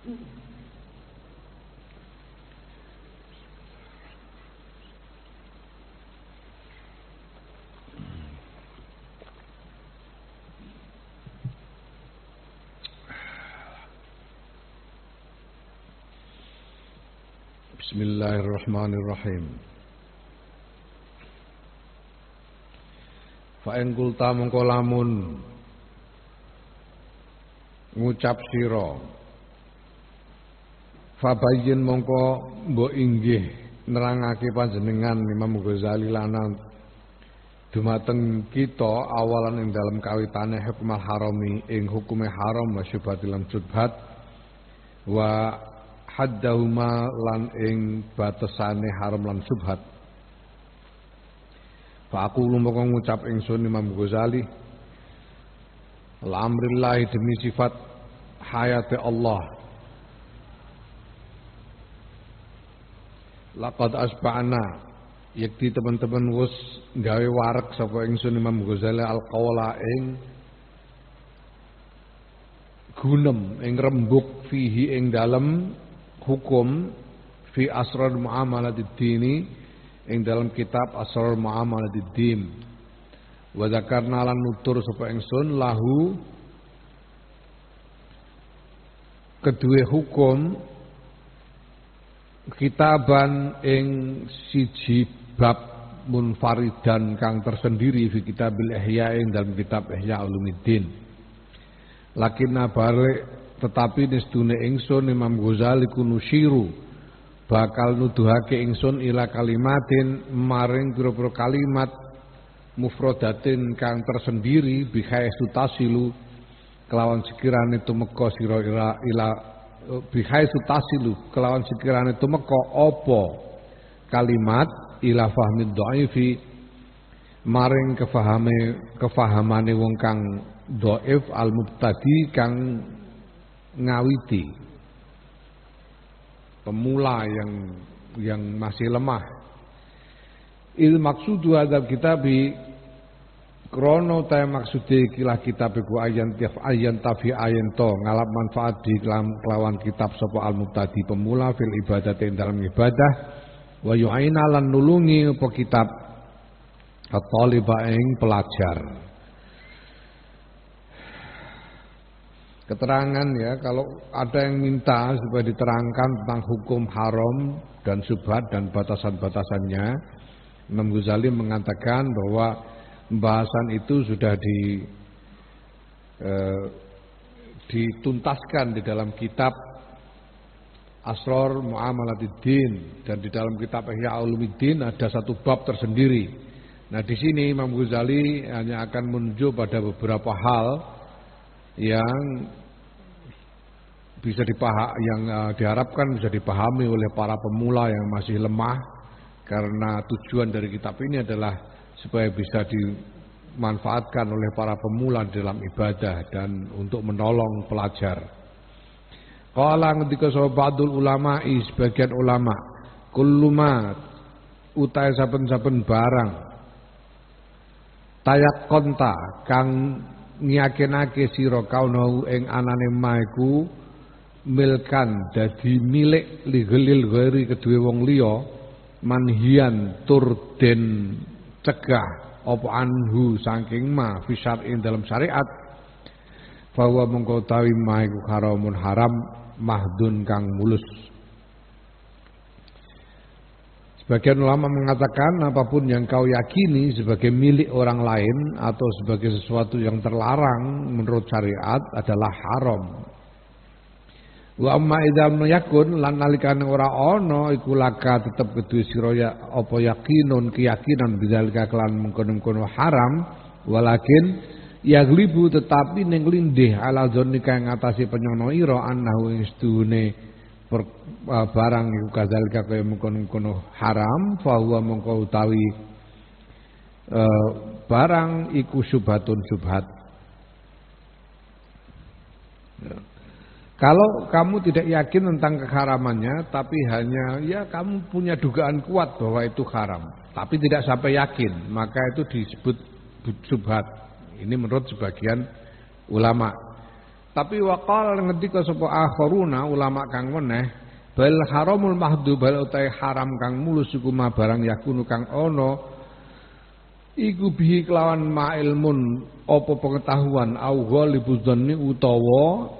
Bismillahirrahmanirrahim. Fa in qulta mongko lamun ngucap sira fabayyin mongko mbok inggih nerangake panjenengan Imam Ghazali lanang dumateng kita awalan ing dalem kawitane hukmal harami ing hukume haram wa syubhatil lan syubhat wa haddahuma lan ing batasane haram lan subhat. Fa aku lumpang ngucap ingsun Imam Ghazali al-amrillah demi sifat hayate Allah laqad asba'na yakti teman-teman wis gawe warek sapa ingsun Imam Ghazali al-qawla ing gunem ing rembug fihi ing dalem hukum fi asrar muamalatid dini ing dalam kitab asrar muamalatid din wa zakarna lan nutur sapa ingsun lahu kedue hukum kitaban ing siji bab munfaridan kang tersendiri fi kitabil ihya ing dalam kitab Ihya Ulumuddin lakinna balik tetapi nisdune ingsun Imam Ghazali kunusyiru bakal nuduhake ingsun ila kalimatin maring pira-pira kalimat mufradatin kang tersendiri bihaisu tasilu kelawan sekirane tumeka sira ila bihaisu tasilu kelawan sekirane tumeka apa kalimat ila fahmid dhaifi maring kefahamane wong kang dhaif al mubtadi kang ngawiti pemula yang masih lemah. Il maksudu hadzal kitabi krono ta maksude kilah kitab iku ayan tafi ayan to ngalap manfaat di kelawan kitab sapa al mubtadi pemula fil ibadah dalam ibadah wa yu'ina lan nulungi apa kitab at-taliba ing pelajar. Keterangan ya, kalau ada yang minta supaya diterangkan tentang hukum haram dan syubhat dan batasan-batasannya, Imam Ghazali mengatakan bahwa pembahasan itu sudah dituntaskan di dalam kitab Asrar Muamalatid Din dan di dalam kitab Ihya Ulumuddin ada satu bab tersendiri. Nah, di sini Imam Ghazali hanya akan menuju pada beberapa hal yang bisa diharapkan bisa dipahami oleh para pemula yang masih lemah karena tujuan dari kitab ini adalah supaya bisa dimanfaatkan oleh para pemula dalam ibadah dan untuk menolong pelajar. Qala ngendika ba'dul ulama'i sebagian ulama kullu ma utai saben-saben barang tayaqqanta kang ngiyakinake sira kaunau ing anane maiku milkan dadi milik lighelil ghairi kedue wong liya manhian tur den cegah apa anhu saking ma fi syar'in dalam syariat bahwa mengko utawi maiku haramun haram mahdun kang mulus. Sebagian ulama mengatakan apapun yang kau yakini sebagai milik orang lain atau sebagai sesuatu yang terlarang menurut syariat adalah haram. Wa amma idza yakun lan nalikane ora ana iku laka tetep kedue sira ya apa yakinun keyakinan bidzalika kelan mengkono-kono haram walakin yaglibu tetapi ning lindih ala dzannika ngatasi penyono ira annahu ing sedune barang iku kadzalika kaya mengkono-kono haram fa huwa mongko utawi barang iku syubhatun syubhat. Kalau kamu tidak yakin tentang keharamannya tapi hanya ya kamu punya dugaan kuat bahwa itu haram tapi tidak sampai yakin maka itu disebut syubhat. Ini menurut sebagian ulama. Tapi waqal ngendika sapa akharuna ulama kang meneh bal haramul mahdhu bal utai haram kang mulus iku ma barang yakunu kang ana iku bihi kelawan ma ilmun apa pengetahuan au ghalibuz dzanni utawa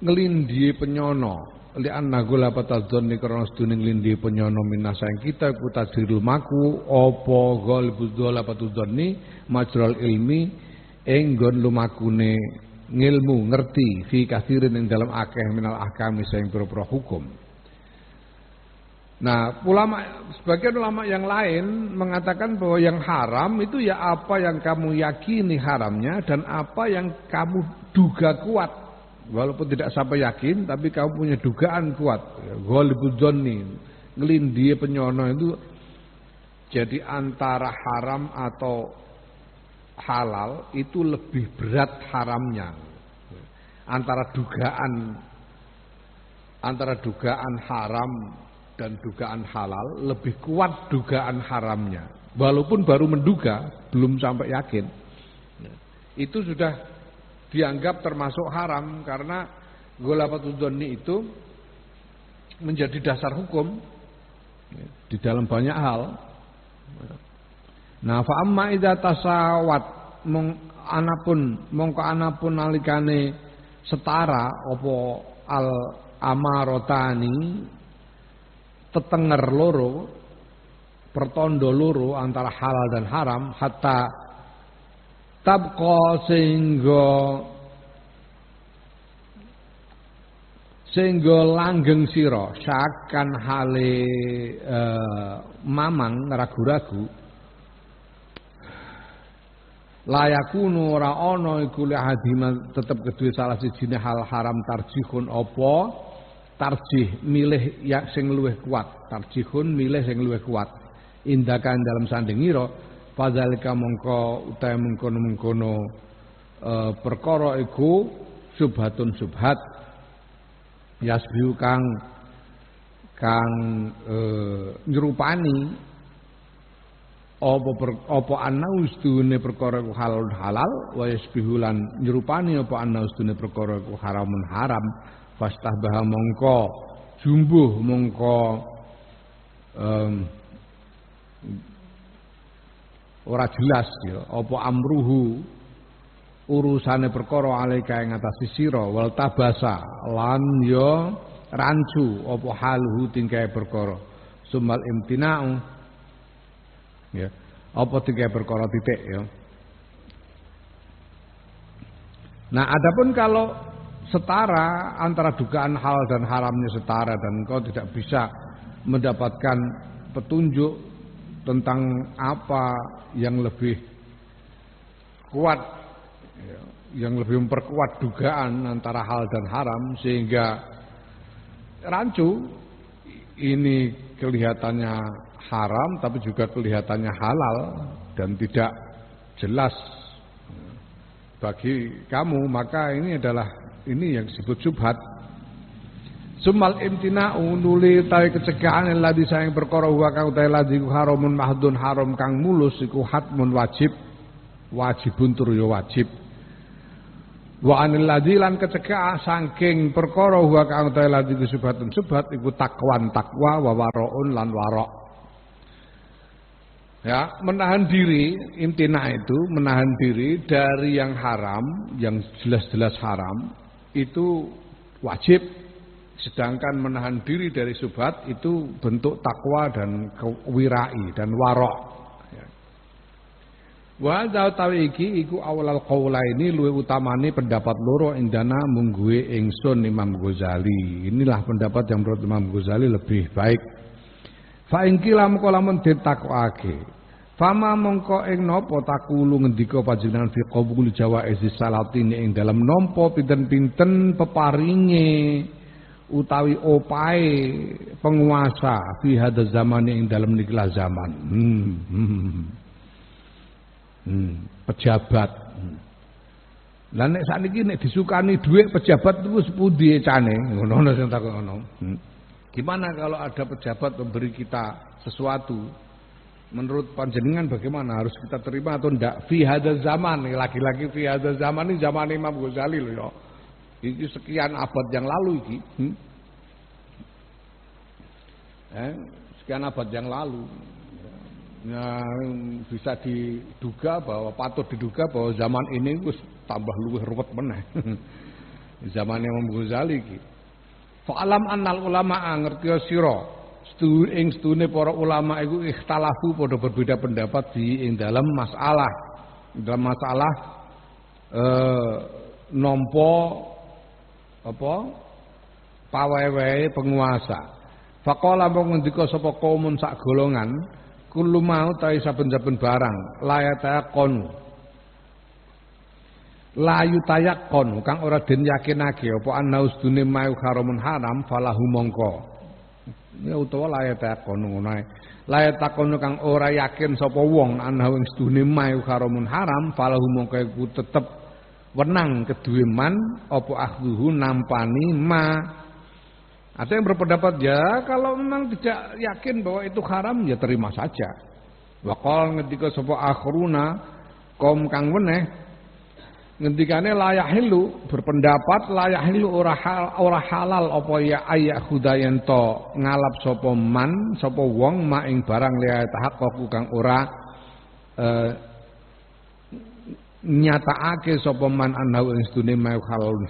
nglindhi penyono li anna gula patadzanni karena sedune nglindhi penyono minasa ing kita iku tadril maku apa ghalibuz dzala patadzanni majral ilmi ing nggon lumakune ngilmu ngerti fi kathirin ing dalam akeh minal ahkami sing pira-pira hukum. Nah, sebagian ulama yang lain mengatakan bahwa yang haram itu ya apa yang kamu yakini haramnya dan apa yang kamu duga kuat. Walaupun tidak sampai yakin tapi kamu punya dugaan kuat. Ghalibuz dzanni, nglindhi penyono itu jadi antara haram atau halal itu lebih berat haramnya. Antara dugaan haram dan dugaan halal lebih kuat dugaan haramnya. Walaupun baru menduga, belum sampai yakin. Itu sudah dianggap termasuk haram karena ghalabatudz dzanni itu menjadi dasar hukum di dalam banyak hal. Nah, fa amma idza tasawat mongko anapun nalikane setara apa al amarotani tetenger loro pertondo loro antara halal dan haram hatta tabqa sehingga langgeng sira sakan hale mamang ragu-ragu layakunu ora ana iku lihadima tetep kedue salah sijine hal haram tarjihun apa tarjih milih ya sing luwih kuat tarjihun milih sing luwih kuat indakan dalam sandingira fadzalika mongko utahe mengkono-mengkono perkara iku subhatun subhat yasbiu kang nyerupani apa anaustune perkara iku halal wa yasbihu lan nyerupani apa anaustune perkara iku haramun haram fastahbaha mongko jumbuh mongko ora jelas ya apa amruhu urusane perkara alaika ing atase sira wal tabasa lan ya rancu apa haluhu tingkae perkara sumal imtina'u ya apa tingkae perkara titik ya. Nah, adapun kalau setara antara dugaan halal dan haramnya setara dan engkau tidak bisa mendapatkan petunjuk tentang apa yang lebih kuat yang lebih memperkuat dugaan antara hal dan haram sehingga rancu ini kelihatannya haram tapi juga kelihatannya halal dan tidak jelas bagi kamu, maka ini yang disebut subhat. Sumal imtina'u nuli tawi kecegahan ladzi saing perkara wa kang utahe ladzi haramun mahdun haram kang mulus iku hatmun wajibun tur ya wajib. Wa anil ladzi lan kecegah saking perkara wa kang utahe ladzi subhatun subhat iku takwa wa waraun lan warok. Ya, menahan diri, imtina itu menahan diri dari yang haram, yang jelas-jelas haram itu wajib. Sedangkan menahan diri dari subhat itu bentuk takwa dan kewirai dan warok. Ya. Wa tawi iki iku awalal qaula ini luwih utamane pendapat loro indana mungguhe ingsun Imam Ghazali. Inilah pendapat yang menurut Imam Ghazali lebih baik. Fa ing kilam kalamun ditakwake. Fama mongko ing napa takulu ngendika panjenengan fi qabul jawaiz salatin ing dalam nampa pinten-pinten peparinge utawi opae penguasa fi hadza zaman ing dalam nikilah zaman. Pejabat. Lah nek sakniki nek disukani dhuwit pejabat itu sepundi cane? Ngono sing takon ngono. Gimana kalau ada pejabat memberi kita sesuatu? Menurut panjenengan bagaimana, harus kita terima atau enggak? Fi hadzal zaman, lagi-lagi fi hadzal zaman ini zaman Imam Ghazali loh ya. Iki sekian abad yang lalu iki. Sekian abad yang lalu. Nah, bisa diduga bahwa patut diduga bahwa zaman ini wis tambah luwih ruwet meneh. Zaman Imam Ghazali iki. Fa'alam annal ulama ngerti sira, sedune para ulama iku ikhtalafu padha berbeda pendapat ing dalam masalah nampa apa pawewe penguasa. Faqala mung ngendika sapa kaumun sak golongan, kullu mau ta saben-saben barang layataqon. Layu tayakon kang ora den yakinake apa ana usdune mau haramun haram falahu mongko. Ya utawa layataqon ngono ae. Layataqon kang ora yakin sapa wong ana ing sedune mau haramun haram falahu mongko iku tetep wenang keduwe man apa akhduhu nampani ma. Ada yang berpendapat ya kalau memang tidak yakin bahwa itu haram ya terima saja. Wa qala ngendika sapa akhruna kaum kang weneh ngendikane layak hilu berpendapat layak hilu ora halal apa ya ayak khudayen to ngalap sapa man sapa wong ma ing barang liya tahaqqu kang ora nyatakake sapa man anau ing sedune mau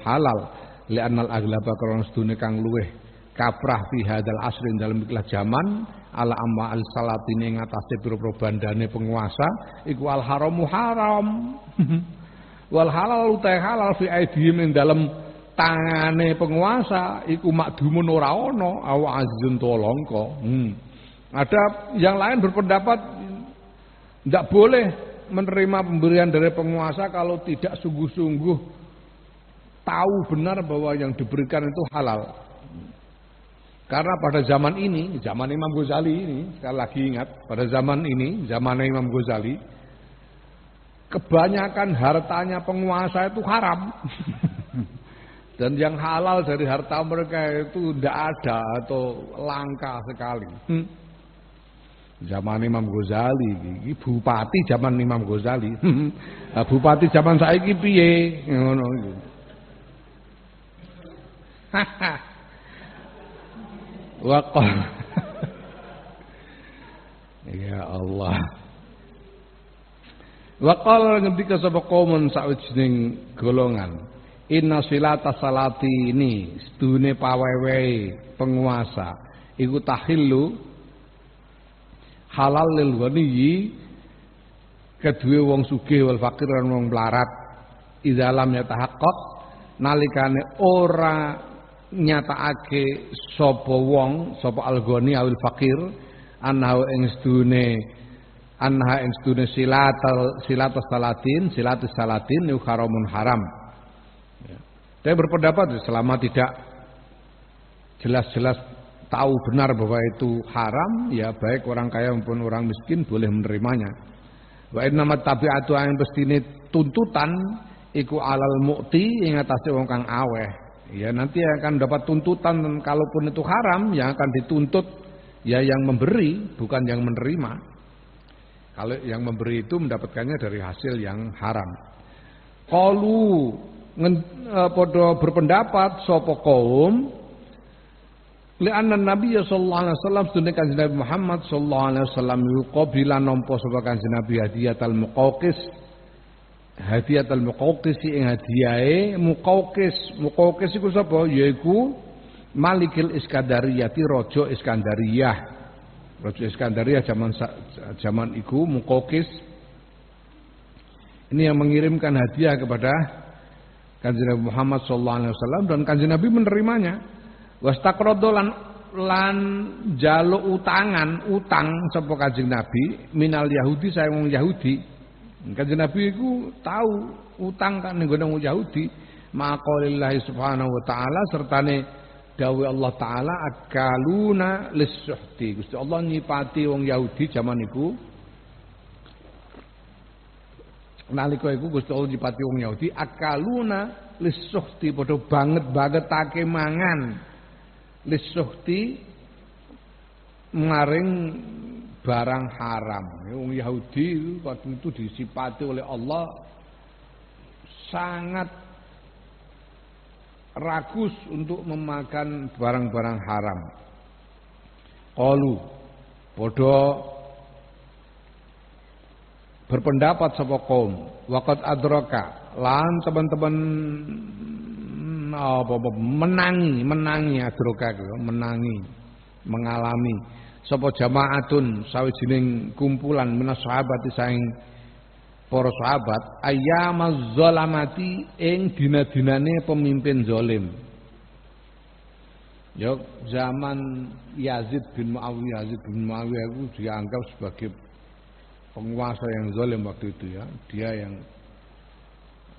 halal li anal aglaba karena sedune kang luweh kaprah fi hadal asrin dalam ikhlas zaman ala amma al salatine ngatasé pira-pira bandane penguasa iku al haramu haram. Wal halal utai halal fi aidihim ing dalem tangane penguasa iku makdumun ora ana awa azizun tolongko. Ada yang lain berpendapat tidak boleh menerima pemberian dari penguasa kalau tidak sungguh-sungguh tahu benar bahwa yang diberikan itu halal. Karena pada zaman ini, zaman Imam Ghazali ini, sekali lagi ingat, pada zaman ini, zaman Imam Ghazali, kebanyakan hartanya penguasa itu haram. Dan yang halal dari harta mereka itu tidak ada atau langka sekali. Zaman Imam Ghazali, ini bupati zaman Imam Ghazali. Bupati zaman saiki piye? Ngono iki. Ya Allah. Waqal ngendika sapa kaumun sawijining golongan inna silata salati ini sedune pawewe penguasa iku tahillu halal lil ghani kedue wong sugih wal fakir lan wong melarat idalam ya tahaqqaq nalikane ora nyatakake sapa wong sapa al ghani awil fakir annahu ing sedune anha ing sedune silatus salatin itu haramun haram. Saya berpendapat selama tidak jelas-jelas tahu benar bahwa itu haram, ya baik orang kaya maupun orang miskin boleh menerimanya. Wa innamat tabi'atu yang pestine tuntutan iku alal mu'ti ing atase wong kang aweh. Ya nanti akan dapat tuntutan dan kalaupun itu haram yang akan dituntut ya yang memberi bukan yang menerima. Kalau yang memberi itu mendapatkannya dari hasil yang haram. Qalu padha berpendapat sapa kaum li'anna Nabi sallallahu alaihi wasallam sunne Kanjeng Nabi Muhammad sallallahu alaihi wasallam yuqabila nampa sapa Kanjeng Nabi hadiyatul muqawqis hadiyatul muqawqis ing hadiahe muqawqis iku sapa yaiku Malikil Iskandariyati raja Iskandariyah. Raja Iskandaria zaman itu Muqawqis ini yang mengirimkan hadiah kepada Kanjeng Nabi Muhammad sallallahu alaihi wasallam dan Kanjeng Nabi menerimanya. Wastaqradu lan jaluk utang sapa Kanjeng Nabi minal Yahudi saya wong Yahudi. Kanjeng Nabi iku tahu utang kan ning wong Yahudi maqalillahi subhanahu wa taala sertane dawuh Allah taala akaluna lis-suhti. Gusti Allah nyipati wong Yahudi zaman iku. Nalika iku Gusti Allah nyipati wong Yahudi akaluna lis-suhti padha banget-bangetake mangan. Lis-suhti maring barang haram. Wong Yahudi waktu itu disipati oleh Allah sangat ragus untuk memakan barang-barang haram. Qalu padha berpendapat sapa kaum waqad adraka lan teman-teman menangi adraka menangi mengalami sapa jamaatun sawijining kumpulan minas sahabat saing para sahabat ayyamaz zalamati ing dina-dinane pemimpin zalim. Ya zaman Yazid bin Muawiyah itu dianggap sebagai penguasa yang zalim waktu itu ya. Dia yang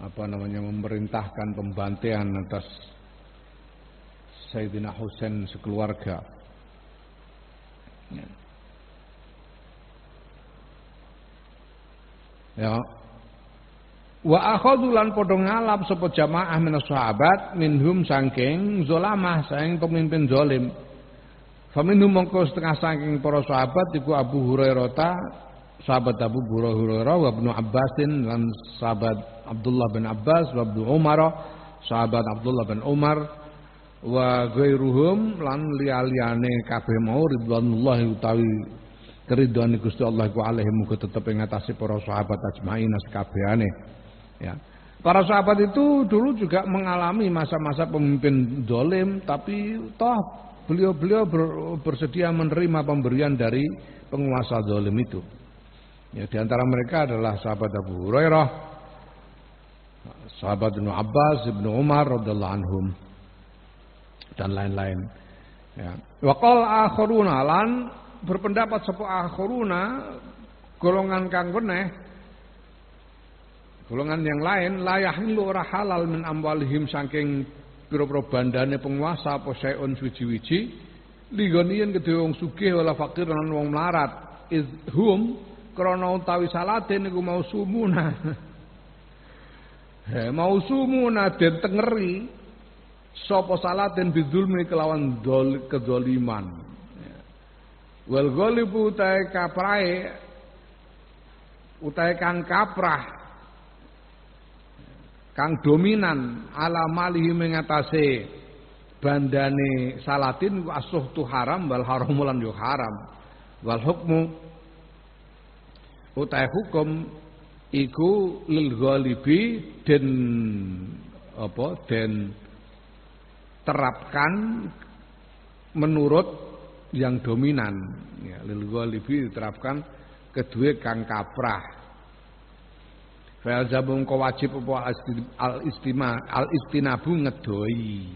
memerintahkan pembantaian atas Sayyidina Husain sekeluarga. Ya. Wa akhadhu lan padha ngalap sapa jamaah minas sahabat minhum saking zalamah saking pemimpin zalim. Faminhum mongko setengah saking para sahabat iku Abu Hurairah sahabat Abu Hurairah wa Ibnu Abbasin lan sahabat Abdullah bin Abbas wa Ibnu Umar sahabat Abdullah bin Umar wa ghairuhum lan liyane kabeh mau ridwanullahi utawi keridhaan Gusti Allah ku alaihi muga tetep ing atase para sahabat ajmain sakabehane ya. Para sahabat itu dulu juga mengalami masa-masa pemimpin zalim tapi toh beliau bersedia menerima pemberian dari penguasa zalim itu. Ya, di antara mereka adalah sahabat Abu Hurairah, sahabat Ibnu Abbas, Ibnu Umar radhiyallahu anhum dan lain-lain. Ya. Wa qala akharuna lan berpendapat sapa akharuna golongan kang weneh golongan yang lain la yahillu ora halal min amwalihim saking pira-pira bandane penguasa apa saeun suci-wiji ligoniyen kedhe wong sugih wala fakir lan wong melarat izhum krana utawi salate niku mausumuna mausumuna den tengeri sapa salaten bidzulmi kelawan kedzaliman wal ghalibu utahe kaprahe utahe kang kaprah kang dominan ala malihi mengatasi bandane salatin asuhtu haram wal haramulan yo haram wal hukmu utahe hukum iku lil ghalibi den terapkan menurut yang dominan ya lil ghalibi diterapkan kedua kang kaprah fa zabung ko wajib apa al istinabu ngedoi.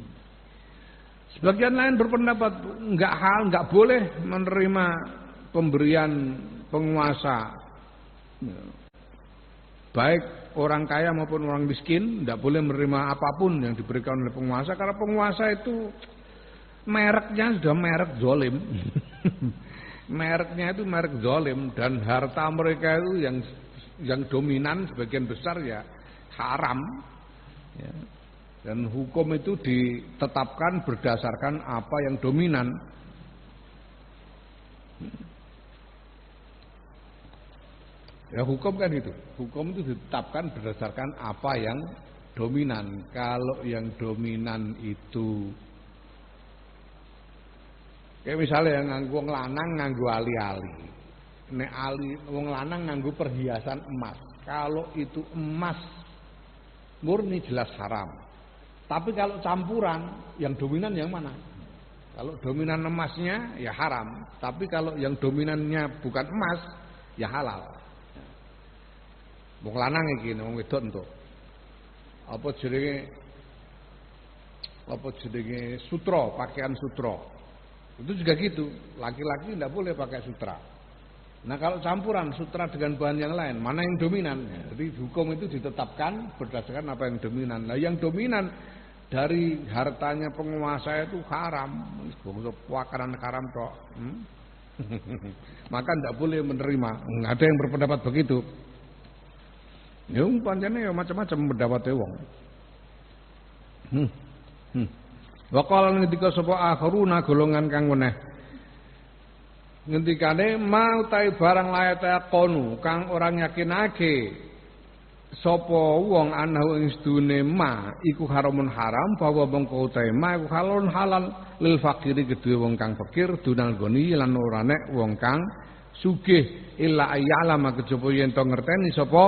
Sebagian lain berpendapat enggak boleh menerima pemberian penguasa baik orang kaya maupun orang miskin tidak boleh menerima apapun yang diberikan oleh penguasa karena penguasa itu mereknya sudah merek zalim. Mereknya itu merek zalim dan harta mereka itu yang dominan sebagian besar ya haram ya. Dan hukum itu ditetapkan berdasarkan apa yang dominan. Ya hukum kan itu. Hukum itu ditetapkan berdasarkan apa yang dominan. Kalau yang dominan itu kayak misalnya yang nganggo wong lanang nganggo ali-ali. Nek wong lanang nganggo perhiasan emas. Kalau itu emas murni jelas haram. Tapi kalau campuran yang dominan yang mana? Kalau dominan emasnya ya haram. Tapi kalau yang dominannya bukan emas ya halal. Wong lanang iki wong wedok entuk. Apa jenenge sutra, pakaian sutra. Itu juga gitu. Laki-laki tidak boleh pakai sutra. Nah kalau campuran sutra dengan bahan yang lain, mana yang dominan? Ya, jadi hukum itu ditetapkan berdasarkan apa yang dominan. Nah yang dominan dari hartanya penguasa itu haram. Wakaran haram kok. Maka tidak boleh menerima. Ada yang berpendapat begitu. Ya pancene ya macam-macam pendapate wong. Wa qala ngendika sapa akharuna golongan kang weneh ngendikane mau tai barang layate qonu kang orang yakinake sapa wong anahu ing sedune ma iku haramun haram bahwa mongko utahe ma iku halal halal lil fakiri kedue wong kang fakir dunal goni lan ora nek wong kang sugih illa ayyalama kejaba yen to ngerteni sapa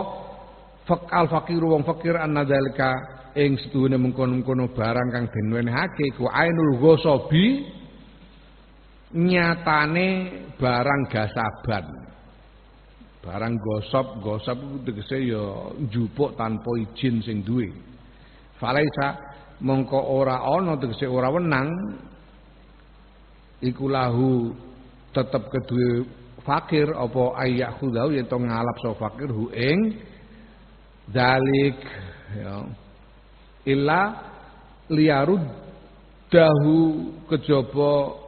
al fakir wong fakir annadzalika ing sedune mengkono-mengkono barang kang den wenehake ku ainul ghasabi nyatane barang gasaban. Barang gosop itu tegese ya njupuk tanpa izin sing duwe. Falaisa mongko ora ana tegese ora wenang iku lahu tetep kedue fakir apa ayak khudau yen to ngalap so fakir hu ing dalik ya illa liyarud dahu kejaba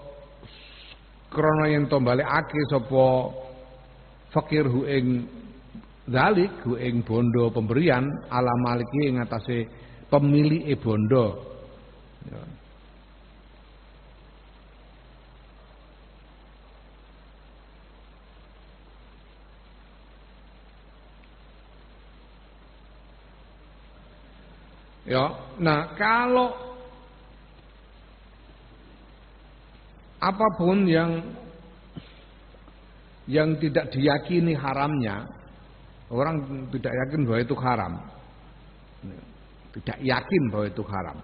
krana yen to balekake sapa fakir hu ing dalik hu ing bondo pemberian ala maliki ing atase pemilike bondo ya. Ya, nah kalau apapun yang tidak diyakini haramnya, orang tidak yakin bahwa itu haram. Tidak yakin bahwa itu haram.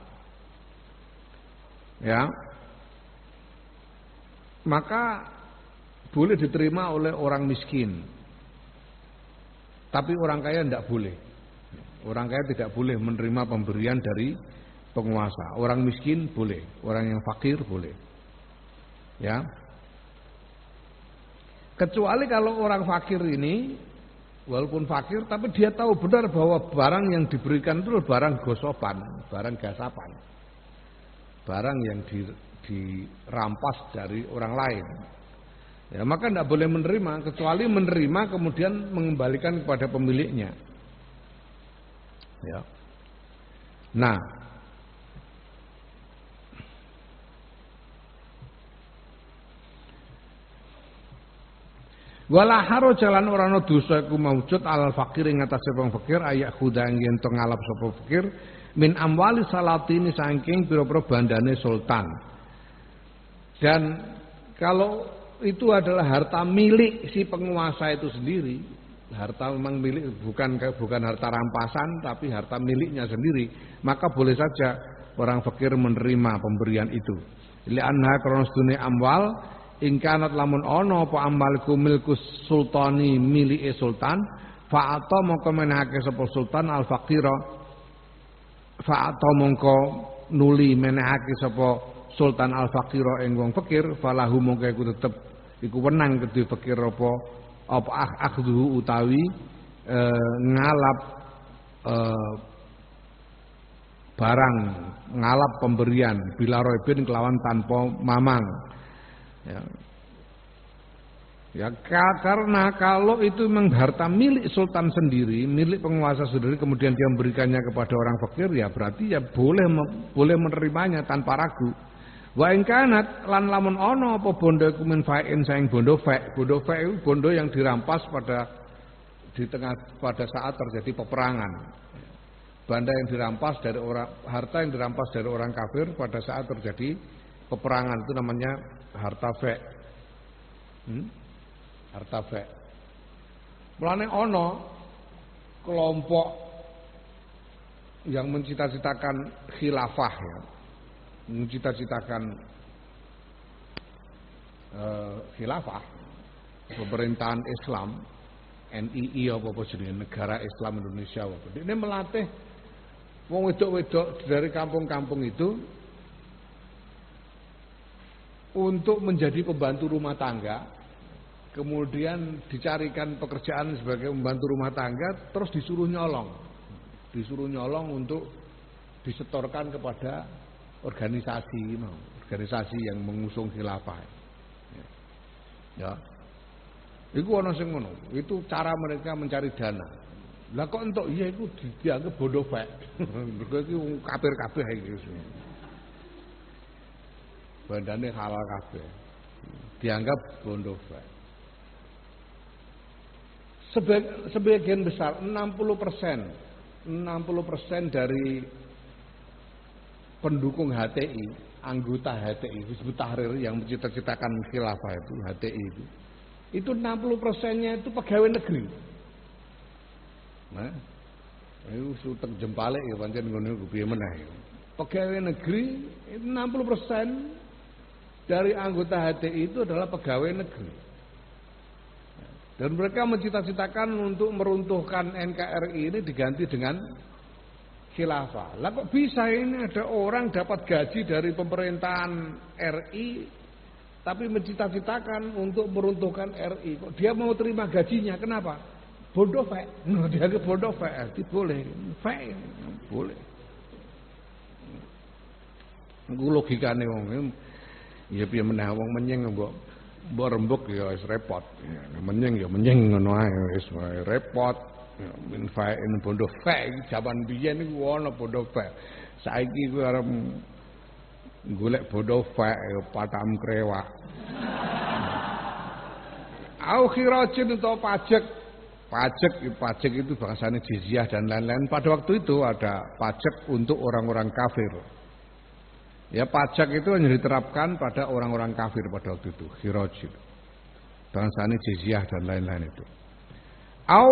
Ya. Maka boleh diterima oleh orang miskin. Tapi orang kaya tidak boleh. Orang kaya tidak boleh menerima pemberian dari penguasa. Orang miskin boleh, orang yang fakir boleh. Ya. Kecuali kalau orang fakir ini walaupun fakir tapi dia tahu benar bahwa barang yang diberikan itu barang gosopan, barang gasapan. Barang yang dirampas dari orang lain. Ya, maka tidak boleh menerima kecuali menerima kemudian mengembalikan kepada pemiliknya. Ya. Nah, wala haraja lan ora ana dosa iku maujud alal fakir ing atase wong fakir ayak khuda yen to ngalap sapa fakir min amwali salatini saking pira-pira bandane sultan. Dan kalau itu adalah harta milik si penguasa itu sendiri, harta memang milik bukan harta rampasan tapi harta miliknya sendiri, maka boleh saja orang fakir menerima pemberian itu. Li anha krana sedune amwal ingkanat lamun ana apa amalku milkus sultani milike sultan fa'ata mongko menehake sapa sultan al faqira fa'ata mongko nuli menehake sapa sultan al faqira ing wong fakir falahu mongko iku tetep iku wenang kedhe fakir apa akhdhu utawi ngalap barang ngalap pemberian bila roibin kelawan tanpa mamang. Ya, karena kalau itu memang harta milik sultan sendiri, milik penguasa sendiri, kemudian dia memberikannya kepada orang fakir, ya berarti ya boleh menerimanya tanpa ragu. Wa ing kanat lan lamun ana apa bondo iku min fa'in saing bondo fa'. Bondo fa' itu bondo yang dirampas pada saat terjadi peperangan. Benda yang dirampas dari harta yang dirampas dari orang kafir pada saat terjadi peperangan itu namanya harta fa'. Harta fa'. Mulane ana kelompok yang mencita-citakan khilafah ya. Mencita-citakan khilafah, pemerintahan Islam, NII apa jenenge negara Islam Indonesia apa. Ini melatih wong wedok-wedok dari kampung-kampung itu untuk menjadi pembantu rumah tangga, kemudian dicarikan pekerjaan sebagai pembantu rumah tangga, terus disuruh nyolong untuk disetorkan kepada organisasi yang mengusung khilafah. Ya. Iku ana sing ngono. Itu cara mereka mencari dana. Lah kok entuk iya iku dianggap bondo fek. Mergo iki wong kafir kabeh iki. Bandane halal kabeh. Dianggap bondo fek. Sebagian besar 60% 60% dari pendukung HTI, anggota HTI, Hizbut Tahrir yang mencita-citakan khilafah itu, HTI itu 60%-nya itu pegawai negeri. Nah, itu sutek jempale ya pancen ngono ku piye meneh. Pegawai negeri itu 60% dari anggota HTI itu adalah pegawai negeri. Dan mereka mencita-citakan untuk meruntuhkan NKRI ini diganti dengan khilafah. Lah kok bisa ini ada orang dapat gaji dari pemerintahan RI tapi mencita-citakan untuk meruntuhkan RI. Kok dia mau terima gajinya? Kenapa? Bodoh fek. Dia ke bodoh fek. Boleh. Fek boleh. Iku logikane wong. Ya piye meneh wong menyeng mbok rembug ya wis repot. Menyeng ya menyeng ngono ae wis repot. Min fek bodoh fek jaman biyen iku ana bodoh fek. Saiki ku arep golek bodoh fek patam krewak. Au khirajin atau pajak. Pajak itu bahasanya jizyah dan lain-lain. Pada waktu itu ada pajak untuk orang-orang kafir. Ya pajak itu hanya diterapkan pada orang-orang kafir pada waktu itu. Khirajin. Bahasanya jizyah dan lain-lain itu. Au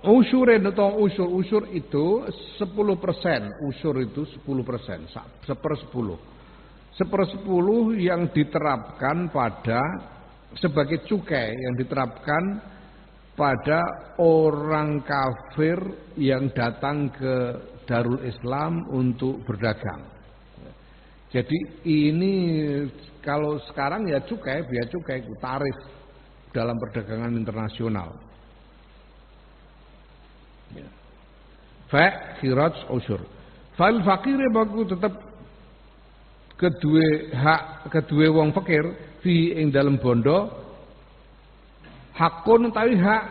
usyurin atau usur itu 10%. Usur itu 10%. 1/10 yang diterapkan pada sebagai cukai yang diterapkan pada orang kafir yang datang ke Darul Islam untuk berdagang. Jadi ini kalau sekarang ya cukai, biaya cukai tarif dalam perdagangan internasional. Fa' khiraj usyur. Fal fakir baku tetap kedua wong fakir fi ing dalam bondo hakun utawi hak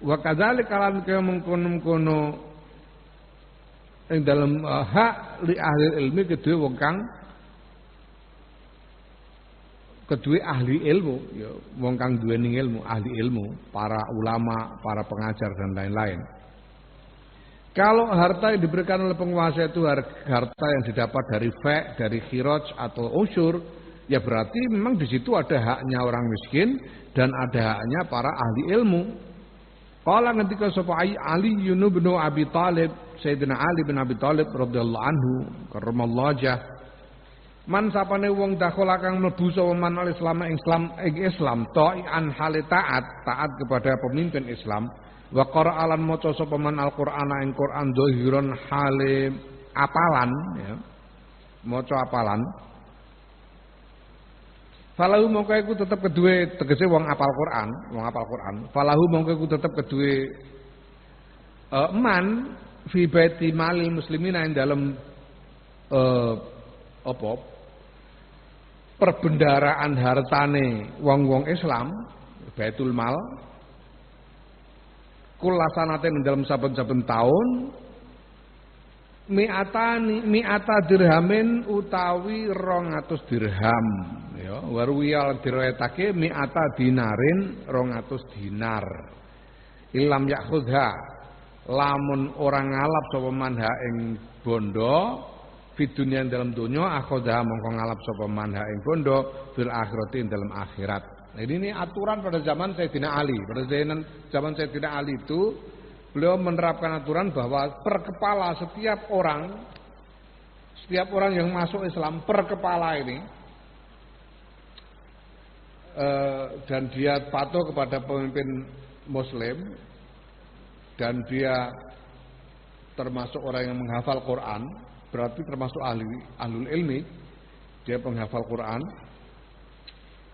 wa kadzalik kalan kaya mengkono-mengkono ing dalam hak li ahli ilmi kedua wong kang kedua ahli ilmu ya wong kang duweni ilmu, ahli ilmu, para ulama, para pengajar dan lain-lain. Kalau harta yang diberikan oleh penguasa itu harta yang didapat dari fek, dari khiraj atau usyur, ya berarti memang di situ ada haknya orang miskin dan ada haknya para ahli ilmu. Qala ketika sapa Ali bin Abi Thalib, Sayyidina Ali bin Abi Thalib radhiyallahu anhu, karramallahu wajhah. Man sapane wong dakhala kang mlebu sapa man al-Islam ing Islam ta'ian hale taat kepada pemimpin Islam. Wa qara'alan maca sapa man al-Qur'ana ing Qur'an dhahiran hale apalan ya. Maca apalan. Falahu mongko iku tetep kedue tegese wong apal Qur'an. Falahu mongko iku tetep kedue man fi baiti malil muslimina ing dalem perbendaraan hartane wong-wong Islam, Baitul Mal. Kulasanaten dalam saben-saben tahun mi'ata dirhamin utawi 200 dirham ya warwiyal dirayatake mi'ata dinarin 200 dinar ilam yakhudha lamun orang ngalap sapa manha ing bondo fidunya dalam dunya akhudha mongko ngalap sapa manha ing bondo fil akhirati dalam akhirat. Nah, ini aturan pada zaman Sayyidina Ali. Pada zaman Sayyidina Ali itu beliau menerapkan aturan bahwa per kepala setiap orang yang masuk Islam per kepala ini dan dia patuh kepada pemimpin Muslim dan dia termasuk orang yang menghafal Quran, berarti termasuk ahlul ilmi, dia penghafal Quran.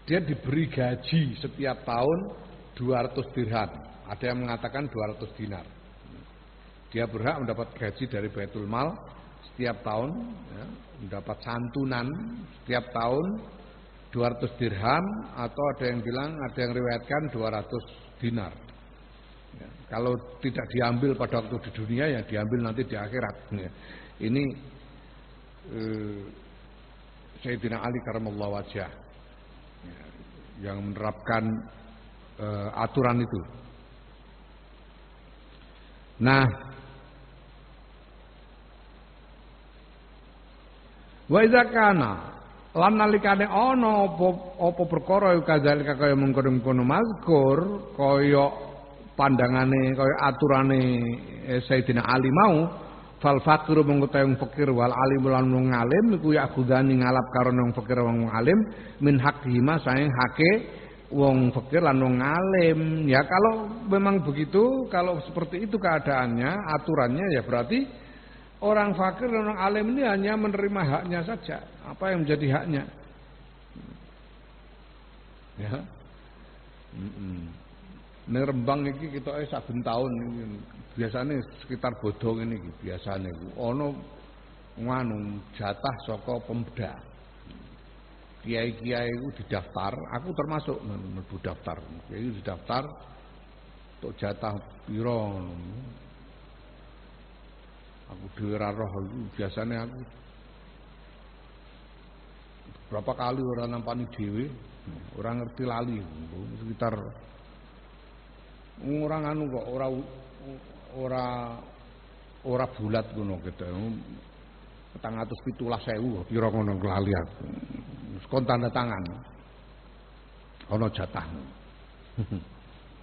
Dia diberi gaji setiap tahun 200 dirham. Ada yang mengatakan 200 dinar. Dia berhak mendapat gaji dari Baitul Mal setiap tahun, ya, mendapat santunan setiap tahun 200 dirham atau ada yang bilang, ada yang riwayatkan 200 dinar. Ya, kalau tidak diambil pada waktu di dunia, ya diambil nanti di akhirat. Ya. Ini Sayyidina Ali karramallahu wajhah yang menerapkan aturan itu. Nah, Wa idza kana lan nalikane ana apa perkara kadzalika kaya mengkono-mengkono mazkur kaya pandangane kaya aturane Sayyidina Ali mau fal faqiru mengutahe wong fakir wal alim lan wong alim iku ya khudani ngalap karo wong fakir wong alim min haqqihima saing hake wong fakir lan wong alim. Ya kalau memang begitu, kalau seperti itu keadaannya, aturannya ya berarti orang fakir dan orang alim ini hanya menerima haknya saja. Apa yang menjadi haknya? Ya. Ning Rembang iki kita saben taun biasanya sekitar bodong ini biasanya ono nganu jatah saka Pemda. Kiai-kiai itu didaftar, aku termasuk mlebu daftar. Kiai didaftar untuk jatah piro. Aku dhewe ra roh biasanya aku berapa kali orang nampani dhewe, orang ngerti lali sekitar orang anu kok ora bulat ngono gitu. 417.000 pira ngono lali aku. Kon tanda tangan. Ana jatah.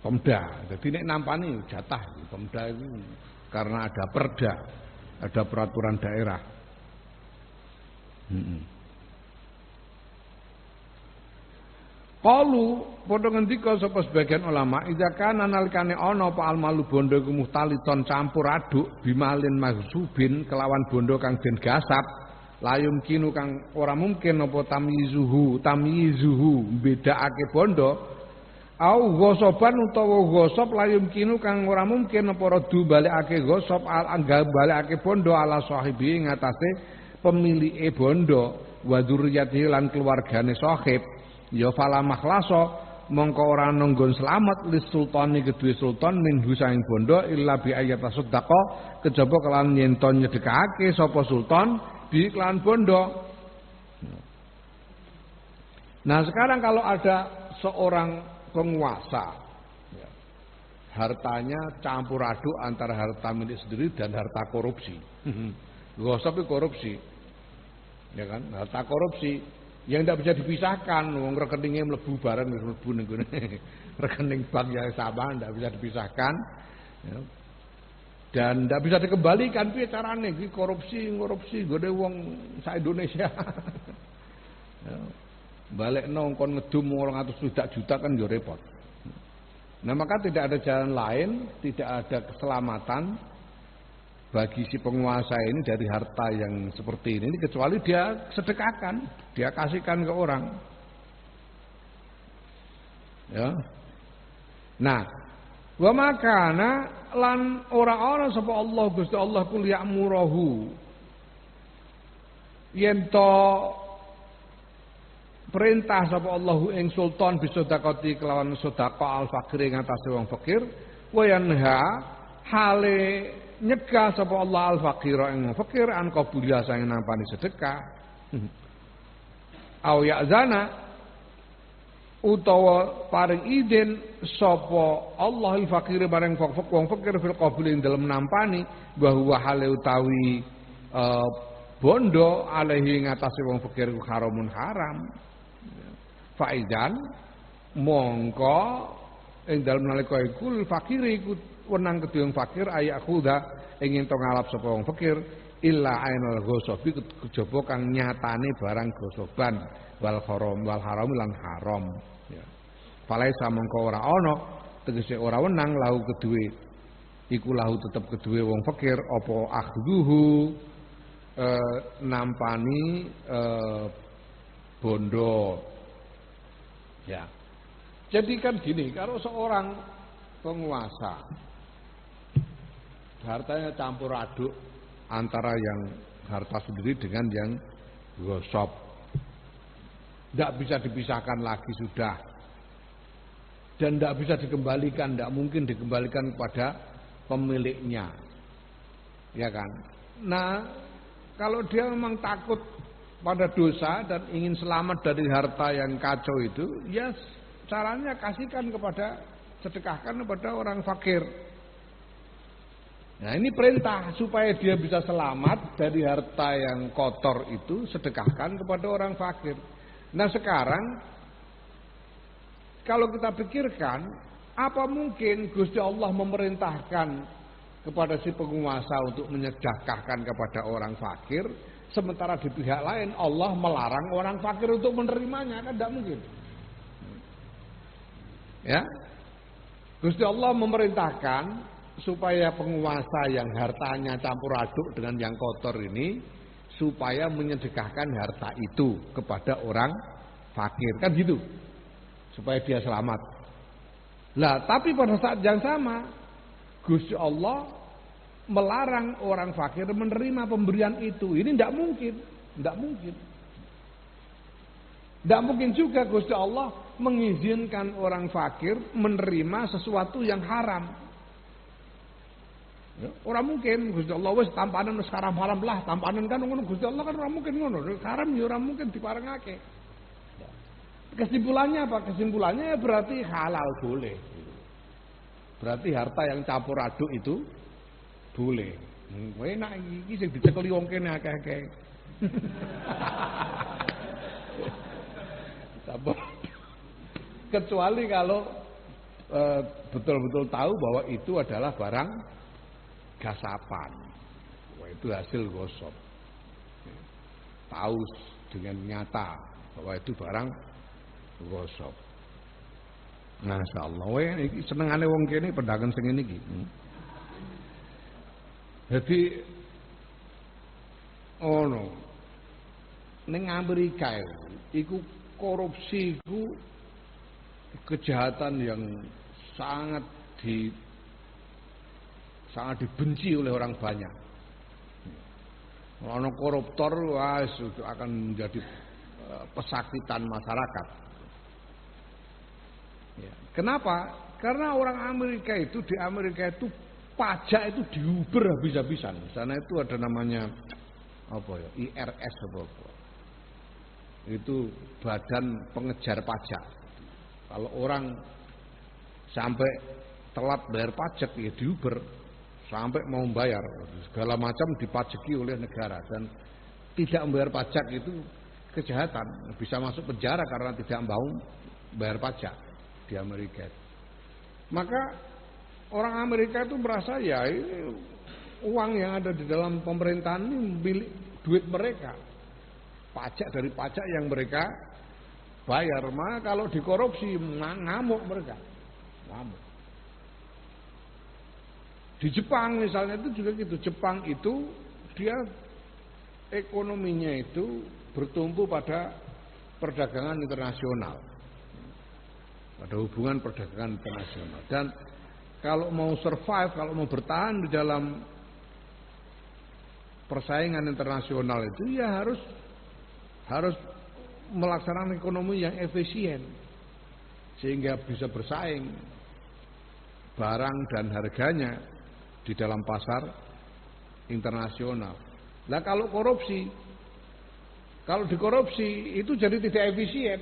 Pemda. Jadi nek nampani jatah Pemda itu karena ada perda, ada peraturan daerah. Qalu padha ngendika sapa sebagian ulama idza kana nalikane ana apa almalu bondo iku muhtaliton campur aduk bimalin mahsubin kelawan bondo kang den gasap layum kinu kang ora mungkin apa tamyizuhu bedakake bondo au ghasaban utawa ghasab layum kinu kang ora mungkin apa radu balekake ghasab angga balekake bondo ala sahibi ngatasé pemilike bondo wa dzurriyyati lan keluargane sahib. Ya fala makhlaso mongko ora nanggon slamet lis sultani kedue sultan minhu saing bondo illa bi ayat sedekah kejaba kelan yen to nyedekake sapa sultan bi kelan bondo. Nah sekarang kalau ada seorang penguasa ya, hartanya campur aduk antara harta milik sendiri dan harta korupsi. Gosok korupsi. Ya kan? Harta korupsi yang tidak bisa dipisahkan, wong rekeningnya mlebu bareng mlebu ning rekening bank yang sama tidak bisa dipisahkan. Ya. Dan tidak bisa dikembalikan piye carane iki korupsi gede wong sak Indonesia. Ya. Balekno kon ngedum 200 juta kan yo repot. Nah, maka tidak ada jalan lain, tidak ada keselamatan bagi si penguasa ini dari harta yang seperti ini kecuali dia sedekahkan, dia kasihkan ke orang. Ya. Nah, wa makana lan ora sapa Allah Gusti Allah kul ya'murahu yen to perintah sapa Allahu ing sultan bisedekati kelawan sedekah al fakir ing atase wong fakir wa yanha hale nyegah sapa Allah al-faqira ing fakir an qabuliya sang nampani sedekah. Au ya'zana utawa paring izin sapa Allah al-faqir bareng wong fakir fil qabul ing dalem nampani bahwa hale utawi bondo alaihi ngatasi wong fakir ku haramun haram. Faizan mongko ing dalem nalika iku fakir iku wenang kedhe wong fakir ayak khuda ingin to ngalap sapa wong fakir illa ainal ghasabi kejaba kang nyatane barang ghasaban wal haram lan haram ya. Falaisa mongko ora ana tegese ora wenang lahu kedue iku lahu tetep kedue wong fakir apa akhduhu nampani bondo ya. Jadi kan gini, kalau seorang penguasa hartanya campur aduk antara yang harta sendiri dengan yang gosop, tidak bisa dipisahkan lagi sudah, dan tidak bisa dikembalikan, tidak mungkin dikembalikan kepada pemiliknya, ya kan? Nah, kalau dia memang takut pada dosa dan ingin selamat dari harta yang kacau itu, ya caranya kasihkan kepada sedekahkan kepada orang fakir. Nah ini perintah supaya dia bisa selamat dari harta yang kotor itu, sedekahkan kepada orang fakir. Nah sekarang kalau kita pikirkan, apa mungkin Gusti Allah memerintahkan kepada si penguasa untuk menyedekahkan kepada orang fakir, sementara di pihak lain Allah melarang orang fakir untuk menerimanya? Kan tidak mungkin. Ya, Gusti Allah memerintahkan supaya penguasa yang hartanya campur aduk dengan yang kotor ini, supaya menyedekahkan harta itu kepada orang fakir, kan gitu, supaya dia selamat. Lah, tapi pada saat yang sama Gusti Allah melarang orang fakir menerima pemberian itu. Ini tidak mungkin, tidak mungkin. Tidak mungkin juga Gusti Allah mengizinkan orang fakir menerima sesuatu yang haram. Ya, orang mungkin Gusti Allah wis tampanan wis haram-haram lah, tampanan kan ngono Gusti Allah kan orang mungkin ngono, haram ya orang mungkin diparengake. Kesimpulannya apa? Kesimpulannya berarti halal boleh. Berarti harta yang campur aduk itu boleh. Enak iki sing dicekeli wong kene akeh-akeh. Kecuali kalau betul-betul tahu bahwa itu adalah barang gasapan. Wah, itu hasil gosok. Tahu dengan nyata bahwa itu barang gosok. Masyaallah, weh iki senengane wong kene pedagang sing ngene iki. Jadi ono ning Amerika iku korupsi iku kejahatan yang sangat dibenci oleh orang banyak. Ono koruptor wah akan menjadi pesakitan masyarakat. Ya. Kenapa? Karena orang Amerika itu di Amerika itu pajak itu diuber habis-habisan. Di sana itu ada namanya apa ya? IRS apa. Itu badan pengejar pajak. Kalau orang sampai telat bayar pajak ya diuber sampai mau bayar, segala macam dipajaki oleh negara, dan tidak membayar pajak itu kejahatan, bisa masuk penjara karena tidak mau bayar pajak di Amerika. Maka orang Amerika itu merasa ya ini uang yang ada di dalam pemerintahan ini milik duit mereka, pajak dari pajak yang mereka bayar. Maka kalau dikorupsi ngamuk mereka, ngamuk. Di Jepang misalnya itu juga gitu. Jepang itu dia ekonominya itu bertumpu pada perdagangan internasional, pada hubungan perdagangan internasional. Dan kalau mau survive, kalau mau bertahan di dalam persaingan internasional itu ya harus melaksanakan ekonomi yang efisien sehingga bisa bersaing barang dan harganya di dalam pasar internasional. Nah kalau dikorupsi itu jadi tidak efisien,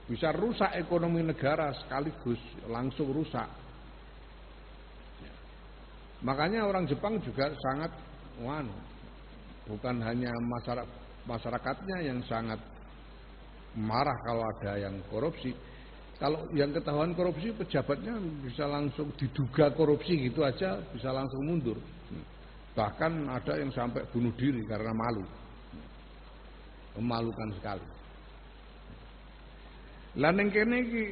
bisa rusak ekonomi negara sekaligus, langsung rusak. Makanya orang Jepang juga sangat bukan hanya masyarakatnya yang sangat marah kalau ada yang korupsi. Kalau yang ketahuan korupsi, pejabatnya bisa langsung diduga korupsi gitu aja, bisa langsung mundur. Bahkan ada yang sampai bunuh diri karena malu. Memalukan sekali. Lah ning kene iki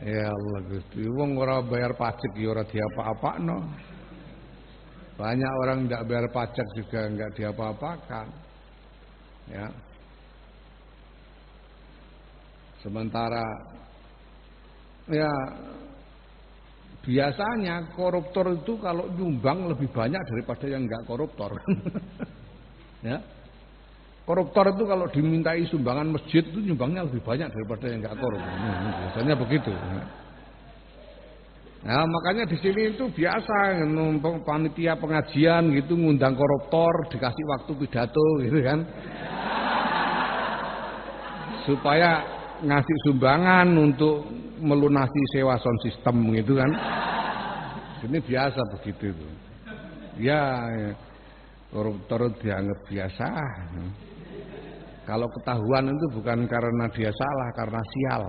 ya Allah Gusti, wong ora bayar pajak ya ora diapa-apakno. Banyak orang tidak bayar pajak juga enggak diapa-apakan. Ya. Sementara ya biasanya koruptor itu kalau nyumbang lebih banyak daripada yang enggak koruptor. Ya. Koruptor itu kalau dimintai sumbangan masjid itu nyumbangnya lebih banyak daripada yang enggak korup. Biasanya begitu. Nah, makanya di sini itu biasa panitia pengajian gitu ngundang koruptor, dikasih waktu pidato gitu kan. Supaya ngasih sumbangan untuk melunasi sewa sound system gitu kan. Ini biasa begitu itu. Ya, koruptor dianggap biasa. Kalau ketahuan itu bukan karena dia salah, karena sial.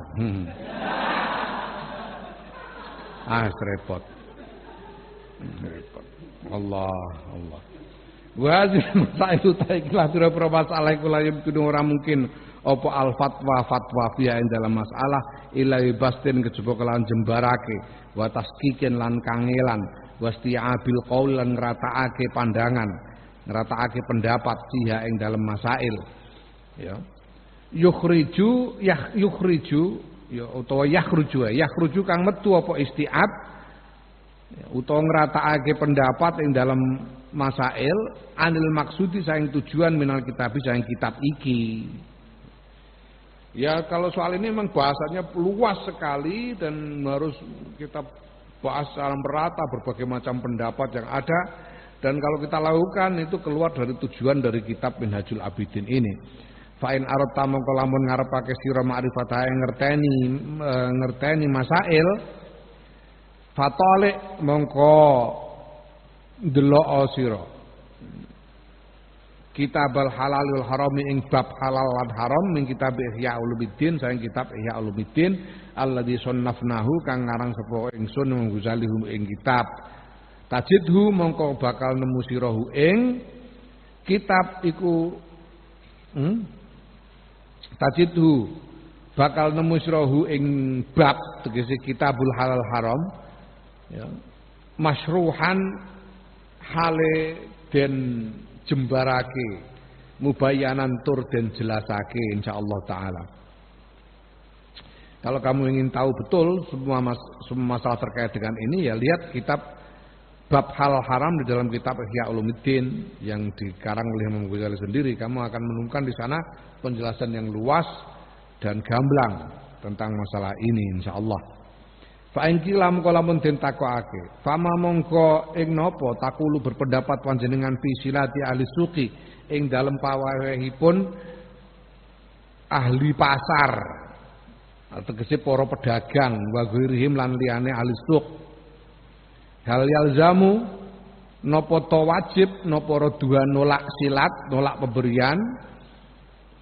Repot. Repot. Allah. Wa itu taiklah pira-pira masalah iku layum kudu ora mungkin apa al fatwa fiha ing dalam masalah ilai bastin kejaba kelawan jembarake wa taskikin lan kangelan wastiabil qaul lan ngratakake pandangan ngratakake pendapat fiha ing dalam masail ya yukhriju ya utawa yakhruju kang metu apa istiab utawa ngratakake pendapat ing dalam masail anil maksudi saing tujuan minal kitab saing kitab iki. Ya kalau soal ini memang bahasanya luas sekali dan harus kita bahas secara merata berbagai macam pendapat yang ada dan kalau kita lakukan itu keluar dari tujuan dari kitab Minhajul Abidin ini. Fa'in arata mongko lamun ngarepake sira ma'rifatah ngerteni masail fatalik mongko delok sira kitabul halalul harami ing bab halal lan haram min kitab Ihya Ulumuddin saking kitab Ihya Ulumuddin alladzi sannafnahu kang ngarang sapa ingsun Ghazalihu ing kitab tajidhu mongko bakal nemu sirahu ing kitab iku tajidhu bakal nemu sirahu ing bab tegese kitabul halal haram ya masyruhan hale den jembarake mubayanan tur den jelasake insyaallah taala. Kalau kamu ingin tahu betul semua masalah terkait dengan ini ya lihat kitab bab halal haram di dalam kitab Ihya Ulumuddin yang dikarang oleh Imam Ghazali sendiri. Kamu akan menemukan di sana penjelasan yang luas dan gamblang tentang masalah ini insyaallah. Fa in kilam kalamun den takokake fama mongko ing napa takulu berpendapat panjenengan fi silati ahli suqi ing dalem pawehipun ahli pasar tegese para pedagang wa ghirihim lan liyane ahli suq hal yalzamu napa to wajib napa dua nolak silat nolak pemberian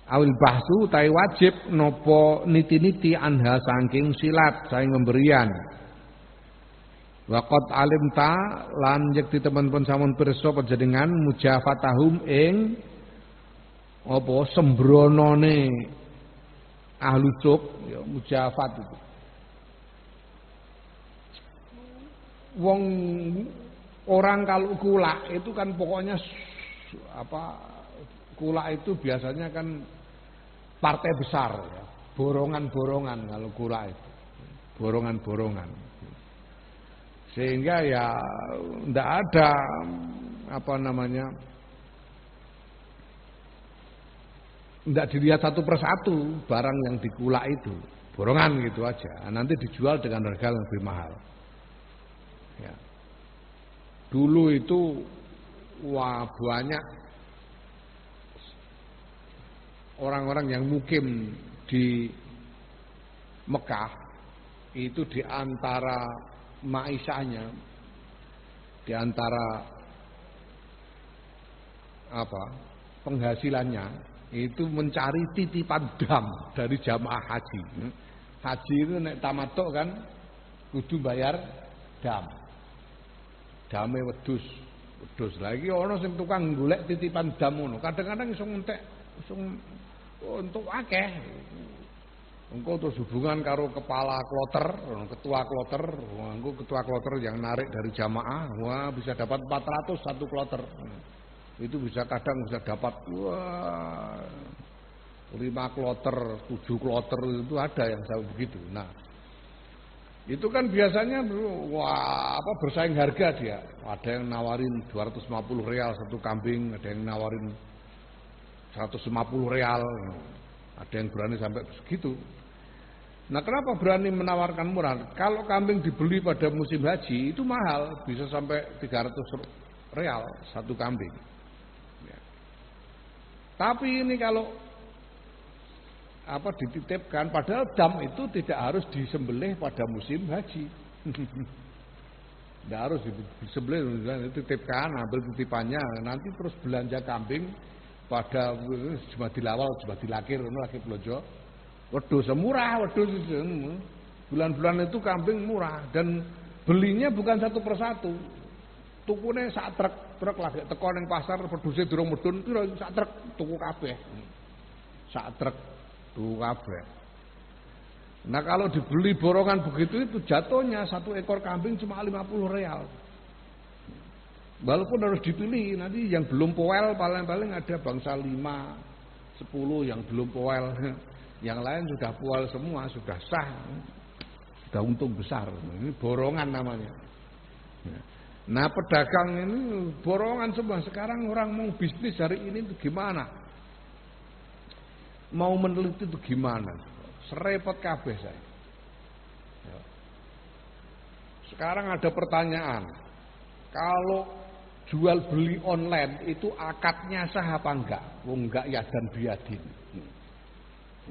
awil bahsu tai wajib nopo niti-niti anha saking silat saking pemberian. Waqat alimta lan yekti teman-teman sampun pirsa panjenengan mujafatahum ing apa sembronone ahlu suq ya mujafat itu. Wong orang kalau kulak itu kan pokoknya kulak itu biasanya kan partai besar ya. Borongan-borongan kalau kulak itu. Borongan-borongan. Sehingga ya enggak ada enggak dilihat satu persatu barang yang dikulak itu. Borongan gitu aja. Nanti dijual dengan harga yang lebih mahal. Ya. Dulu itu banyak orang-orang yang mukim di Mekah itu di antara maisahnya, di antara penghasilannya itu mencari titipan dam dari jamaah haji. Haji itu nek tamatuk kan kudu bayar dam. Dame wedhus lagi ana sing tukang golek titipan dam ngono. Kadang-kadang iso ngentek untuk akeh. Engko terus hubungan karo kepala kloter, ketua kloter, engko ketua kloter yang narik dari jamaah, wah bisa dapat 400 satu kloter. Itu kadang bisa dapat 5 kloter, 7 kloter itu ada yang sampai begitu. Nah, itu kan biasanya bersaing harga dia. Ada yang nawarin 250 real satu kambing, ada yang nawarin 150 real, ada yang berani sampai segitu. Nah, kenapa berani menawarkan murah? Kalau kambing dibeli pada musim haji itu mahal, bisa sampai 300 real satu kambing. Ya. Tapi ini kalau dititipkan, padahal dam itu tidak harus disembelih pada musim haji. Nggak harus disembelih, titipkan, ambil titipannya, nanti terus belanja kambing pada cuma dilawal, cuma dilakir, laki pelonjo. Wedhus murah, wedhus bulan-bulan itu kambing murah dan belinya bukan satu persatu. Tukune sak truk lagi teko ning pasar wedhuse durung medun piro sak truk tuku kabeh. Sak truk tuku kabeh. Nah kalau dibeli borongan begitu itu jatuhnya satu ekor kambing cuma 50 real. Walaupun harus dipilih, nanti yang belum poel paling-paling ada bangsa 5, 10 yang belum poel. Yang lain sudah poel semua, sudah sah. Sudah untung besar. Ini borongan namanya. Nah pedagang ini borongan semua. Sekarang orang mau bisnis hari ini itu gimana? Mau meneliti itu gimana? Serepot kabeh saya. Sekarang ada pertanyaan. Kalau jual beli online itu akadnya sah apa enggak? Wong enggak yadan biadin.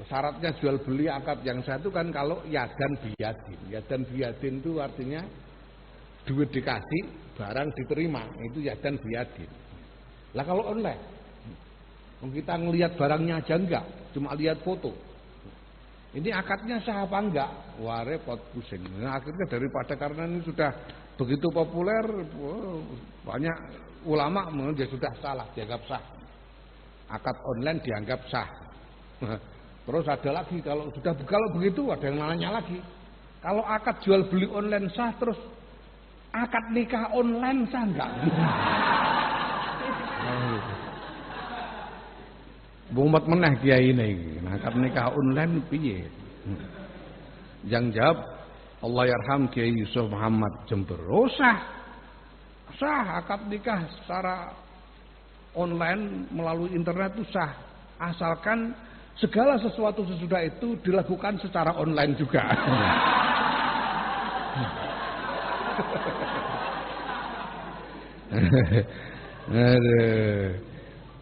Syaratnya jual beli akad yang sah itu kan kalau yadan biadin. Yadan biadin itu artinya duit dikasih, barang diterima. Itu yadan biadin. Lah kalau online, kita ngelihat barangnya aja enggak, cuma lihat foto. Ini akadnya sah apa enggak? Wah repot pusing. Nah, akhirnya daripada karena ini sudah begitu populer, banyak ulama dia sudah salah, dianggap sah. Akad online dianggap sah. Terus ada lagi kalau begitu ada yang nanya lagi. Kalau akad jual beli online sah, terus akad nikah online sah enggak? Bumat meneh kiai ini, akad nikah online piye? Yang jawab Allah yarham Kiai Yusuf Muhammad Jember. Oh sah akad nikah secara online melalui internet itu sah, asalkan segala sesuatu sesudah itu dilakukan secara online juga.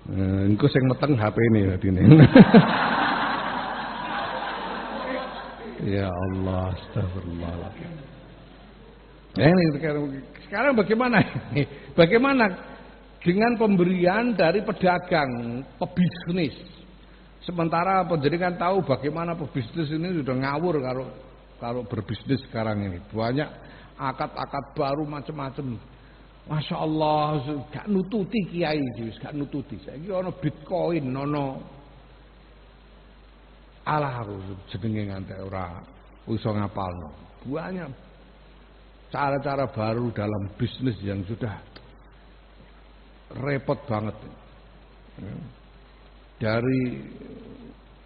Engko sing meteng HP-ne dadine. Ya Allah, astagfirullahaladzim. Sekarang bagaimana? Bagaimana dengan pemberian dari pedagang, pebisnis? Sementara penjaringan tahu bagaimana pebisnis ini sudah ngawur kalau berbisnis sekarang ini. Banyak akad-akad baru macam-macam. Masya Allah, gak nututi kiai, gak nututi. Saiki ana Bitcoin, ana alah aku jenenge ngantek ora iso ngapalno. Banyak cara-cara baru dalam bisnis yang sudah repot banget. Dari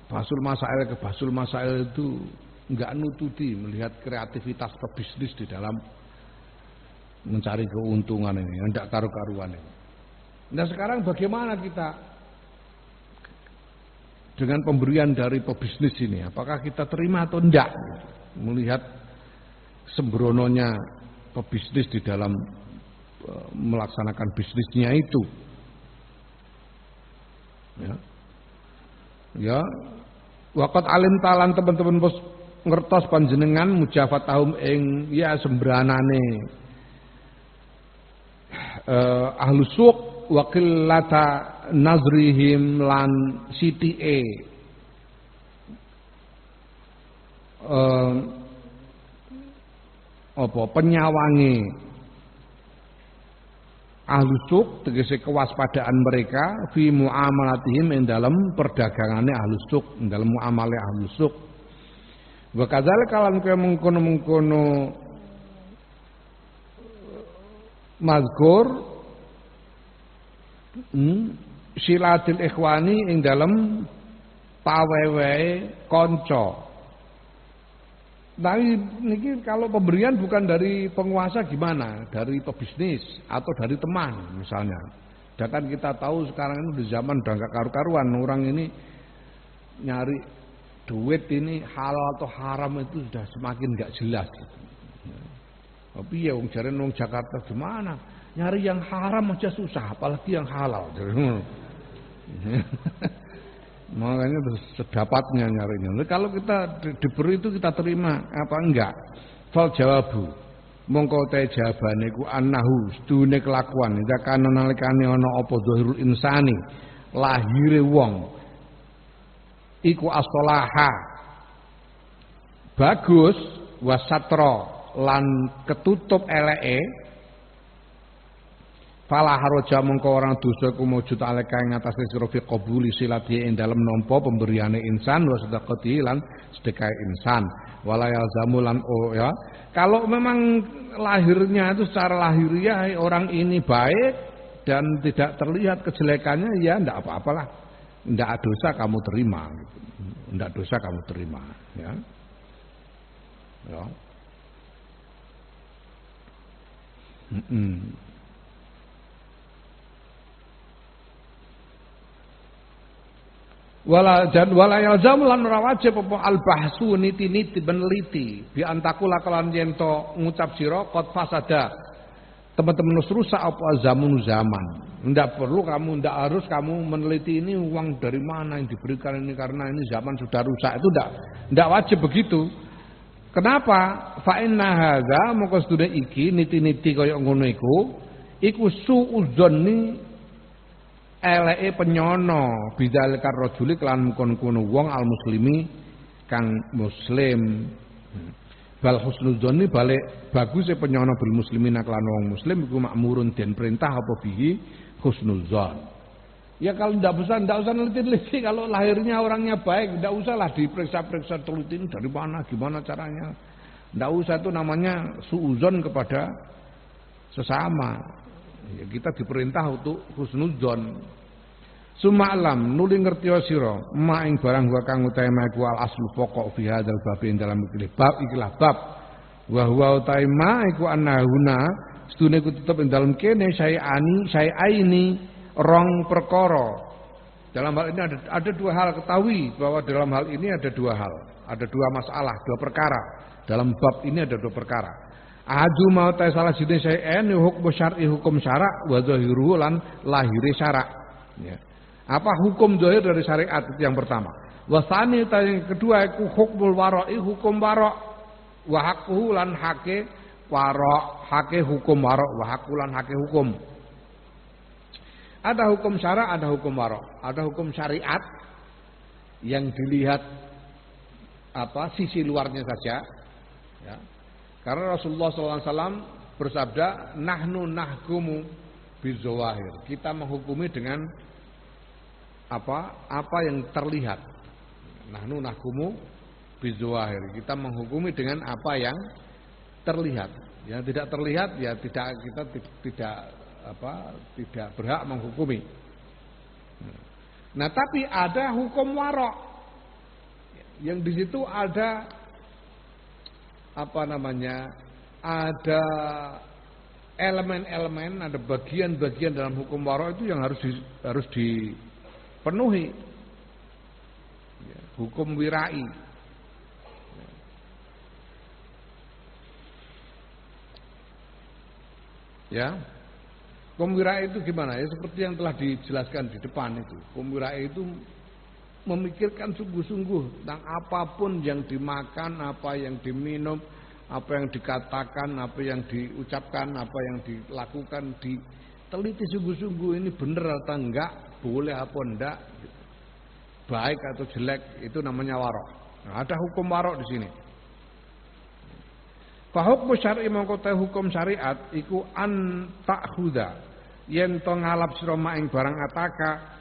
Basul Masail ke Basul Masail itu enggak nututi melihat kreativitas pebisnis di dalam mencari keuntungan ini, hendak karu-karuan ini. Nah sekarang bagaimana kita dengan pemberian dari pebisnis ini? Apakah kita terima atau enggak? Melihat sembrononya pebisnis di dalam melaksanakan bisnisnya itu. Ya, waqat alim talan teman-teman bos ngertos panjenengan mujafatahum ing ya sembranane ahlu suq wa qillata nazrihim lan CTA penyawangi ahlu suq tegese kewaspadaan mereka fi muamalatihim ing dalam perdagangane ahlu suq ing dalam muamalah ahlu suq wa kadzalika lan kaya mengkono-mengkono mazkur silatul ikhwani ing dalam pawewe konco. Tapi niki kalau pemberian bukan dari penguasa gimana? Dari pebisnis atau dari teman misalnya. Sedangkan kita tahu sekarang ini di zaman udah gak karu-karuan, orang ini nyari duit ini halal atau haram itu sudah semakin gak jelas. Tapi ya wong jare nang Jakarta gimana? Nyari yang haram aja susah, apalagi yang halal. Makanya sedapatnya nyarinya. Kalau kita diberi itu kita terima apa enggak? Fal jawabu. Mongko te jawabane ku annahu sedune kelakuan ida kana nalikane ana apa zahirul insani lahire wong iku astolaha bagus wasatra lan ketutup eleke fala haraja mongko orang dosa ku mujud aleka ing atase sira fi qabuli silati ing dalem nampa pemberiane insan wa sedekati lan sedekah insan wala yalzamu lan ya kalau memang lahirnya itu secara lahiriah orang ini baik dan tidak terlihat kejelekannya ya ndak apa-apalah ndak dosa kamu terima gitu. Ndak dosa kamu terima ya ya wala yalzam lan ora wajib apa al bahsu niti-niti meneliti bi antakula kalan yen to ngucap sira qad fasada teman-teman rusak apa zaman ndak perlu kamu ndak harus kamu meneliti ini uang dari mana yang diberikan ini karena ini zaman sudah rusak itu ndak wajib begitu. Kenapa? Fa inna hadza moko sedune iki niti-niti kaya ngono iku suudzonni eleke penyono bidal karrajuli kelan kono-kono wong al muslimi kang muslim bal husnudzonni balik baguse penyono bil muslimin kelan wong muslim iku makmurun den perintah apa bihi husnudzon ya kalau ndak usah neliti-neliti kalau lahirnya orangnya baik ndak usahlah diperiksa-periksa teliti dari mana gimana caranya ndak usah itu namanya suudzon kepada sesama. Ya, kita diperintah untuk husnudzon. Suma'lam nuli ngerti sira ma ing barang wa kang utama iku al aslu pokok fi hadzal bab ing dalam ikilah bab wa huwa utama iku annahuna sedune ku tetep ing dalam kene syai'aini rong perkara. Dalam hal ini ada dua hal, ketahui bahwa dalam hal ini ada dua hal, ada dua masalah, dua perkara. Dalam bab ini ada dua perkara. Aju mau ta salah siji syai'an hukum syar'i hukum syarak wa zahiru lan lahiri syarak. Ya. Apa hukum zahir dari syariat itu yang pertama. Wasani yang kedua iku hukmul wara'i hukum warok wa haqqu lan hake warok hake hukum warok wa haqqu lan hake hukum. Ada hukum syarak, ada hukum warok, ada hukum syariat yang dilihat apa sisi luarnya saja. Ya. Karena Rasulullah SAW bersabda, nahnu nahkumu bizawahir. Kita menghukumi dengan apa yang terlihat. Nahnu nahkumu bizawahir. Kita menghukumi dengan apa yang terlihat. Yang tidak terlihat ya kita tidak berhak menghukumi. Nah, tapi ada hukum warok. Yang di situ ada ada elemen-elemen, ada bagian-bagian dalam hukum warok itu yang harus dipenuhi. Ya, hukum wirai. Ya. Hukum wirai itu gimana? Ya seperti yang telah dijelaskan di depan itu. Hukum wirai itu memikirkan sungguh-sungguh tentang apapun yang dimakan, apa yang diminum, apa yang dikatakan, apa yang diucapkan, apa yang dilakukan, diteliti sungguh-sungguh ini benar atau enggak, boleh apa enggak, baik atau jelek, itu namanya warok. Nah, ada hukum warok di sini. Fa hukmu syar'i mongko hukum syariat iku an ta'khudha yen to ngalap sira ing barang ataka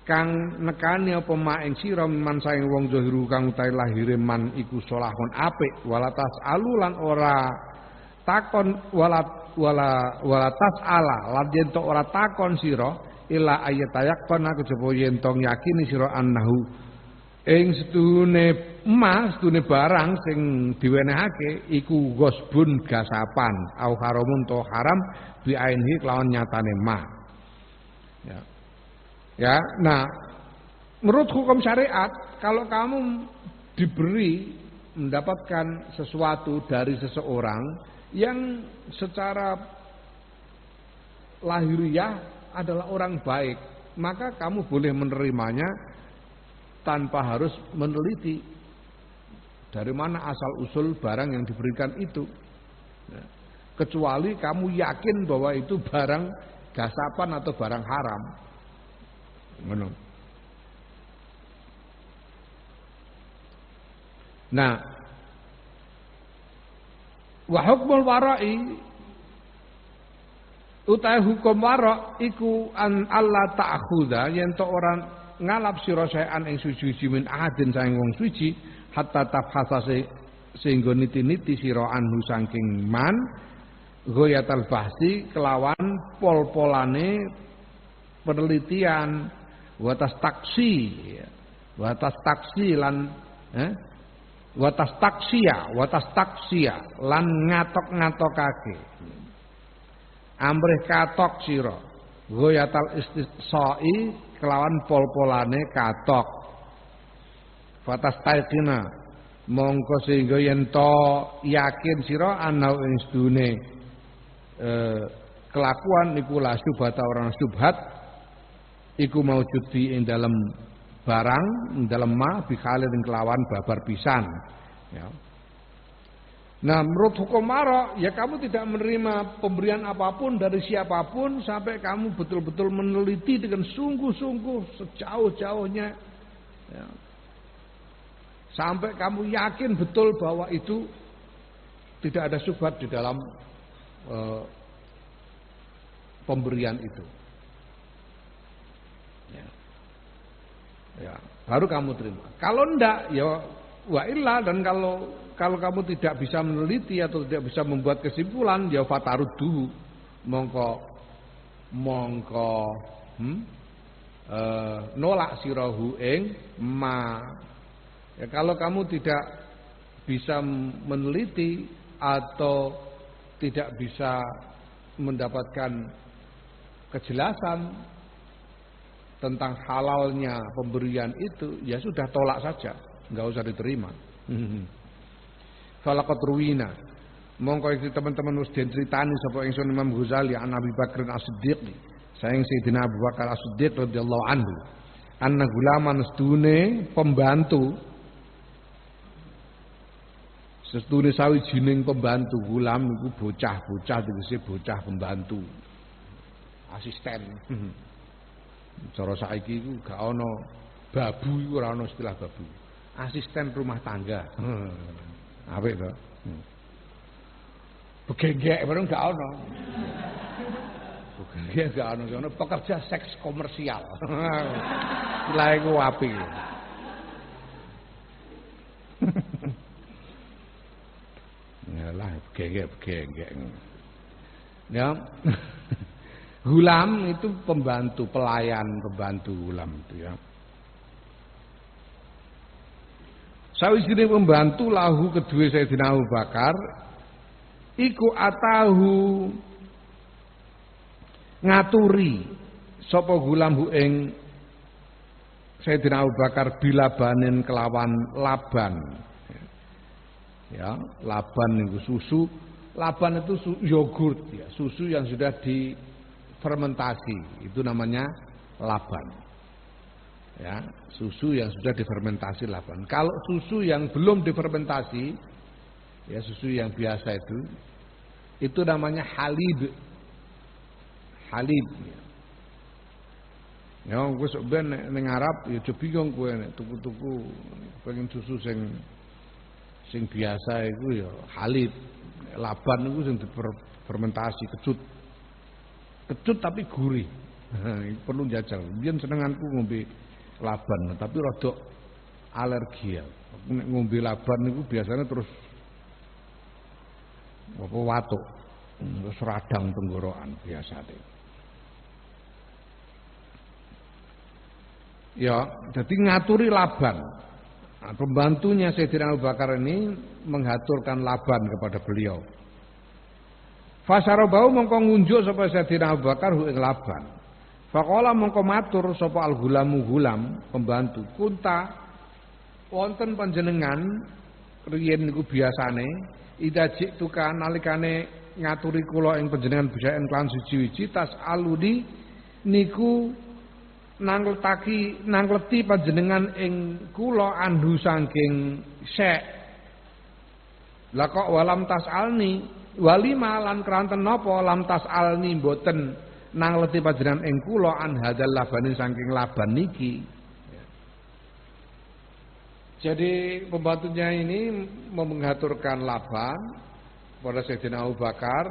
kang nekani apa ing sira man saing wong zahiru kang utahe lahire man iku salahun apik walatas alulan ora takon walatas ala lan yen to ora takon sira ila ayatayakon aku coba yen to yakini sira annahu ing sedune emas sedune barang sing diwenehake iku gosbun gasapan au haramun to haram bi ainhi kelawan nyatane ma ya. Ya, nah, menurut hukum syariat, kalau kamu diberi mendapatkan sesuatu dari seseorang yang secara lahiriah adalah orang baik, maka kamu boleh menerimanya tanpa harus meneliti dari mana asal usul barang yang diberikan itu. kecuali kamu yakin bahwa itu barang gasapan atau barang haram. Ngono. Nah, wa hukmul wara'i utahe hukum wara' iku an alla ta'khudha yen to ora ngalap sira saean ing suci min ahadin saing wong suci hatta tafhasa sehingga niti-niti sira anhu saking man ghayatal bahsi kelawan pol-polane penelitian watas taksi lan watas taksia lan ngatok-ngatokake amrih katok sira ghayatal istisai kelawan pol-polane katok watas taikina mongko sehingga yen to yakin sira ana ing sedune kelakuan iku la syubhat orang syubhat iku maujud ing dalam barang ing dalam ma bikhalin kelawan babar pisan ya. Nah menurut hukum wara ya kamu tidak menerima pemberian apapun dari siapapun sampai kamu betul-betul meneliti dengan sungguh-sungguh sejauh-jauhnya ya. Sampai kamu yakin betul bahwa itu tidak ada syubhat di dalam pemberian itu. Ya, baru kamu terima. Kalau enggak, ya wa illa, dan kalau kamu tidak bisa meneliti atau tidak bisa membuat kesimpulan, ya fataruddu, mongko nolak sirahu ing ma. Ya, kalau kamu tidak bisa meneliti atau tidak bisa mendapatkan kejelasan tentang halalnya pemberian itu, ya sudah tolak saja, nggak usah diterima. Falaqat ruwina, mongko iki teman-teman wis diceritani sapa ingsun Imam Ghazali an Abi Bakr As-Siddiq, saking Sayyidina Abu Bakar As-Siddiq radhiyallahu anhu, anna gulaman sedune pembantu, sedune sawijining pembantu, gulam iku bocah-bocah tegese bocah pembantu, asisten. Cara saiki iku gak ana babu, iku ora ana istilah babu. Asisten rumah tangga. Apik to? Begengek bareng gak ana. Begengek gak ana, ana pekerja seks komersial. Istilah iku apik. Yalah begengek. Ya. Gulam itu pembantu, pelayan, pembantu gulam itu ya. Sawijine pembantu lahu kedua Sayyidina Abu Bakar iku atahu ngaturi sapa gulam hu ing Sayyidina Abu Bakar bilabanin kelawan laban. Ya, laban niku susu. Laban itu yogurt ya, susu yang sudah difermentasi, itu namanya laban. Ya, susu yang sudah difermentasi laban. Kalau susu yang belum difermentasi, ya susu yang biasa itu namanya halib. Halib. Ya, gue sebenarnya neng Arab, ya coba bingung gue tuku-tuku pengen susu sing biasa itu ya halib. Laban itu sing difermentasi kecut tapi gurih. Perlu jajal. Biyen senenganku ngombe laban, tapi rada alergi ya. Nek ngombe laban niku biasanya terus apa watuk, terus radang tenggorokan biasane. Ya, jadi ngaturi laban. Nah, pembantunya Sayyidina Abu Bakar ini menghaturkan laban kepada beliau. Fasarabau mongko ngunjuk sapa Sayyidina Abu Bakar ing laban. Faqala mongko matur sapa al-gulamu gulam pembantu, "Kunta wonten panjenengan riyen niku biasane ida jiktuka nalikane ngaturi kula ing panjenengan bisaen klan siji-wiji tas aludi niku nangleti panjenengan ing kula andu saking syek. Lah kok walam tas alni Walima lan keranten napa lam tasalni mboten nang leti panjenengan ing kula an hadzal labani saking laban niki. Jadi pembantunya ini mengaturkan laban pada Sayyidina Abu Bakar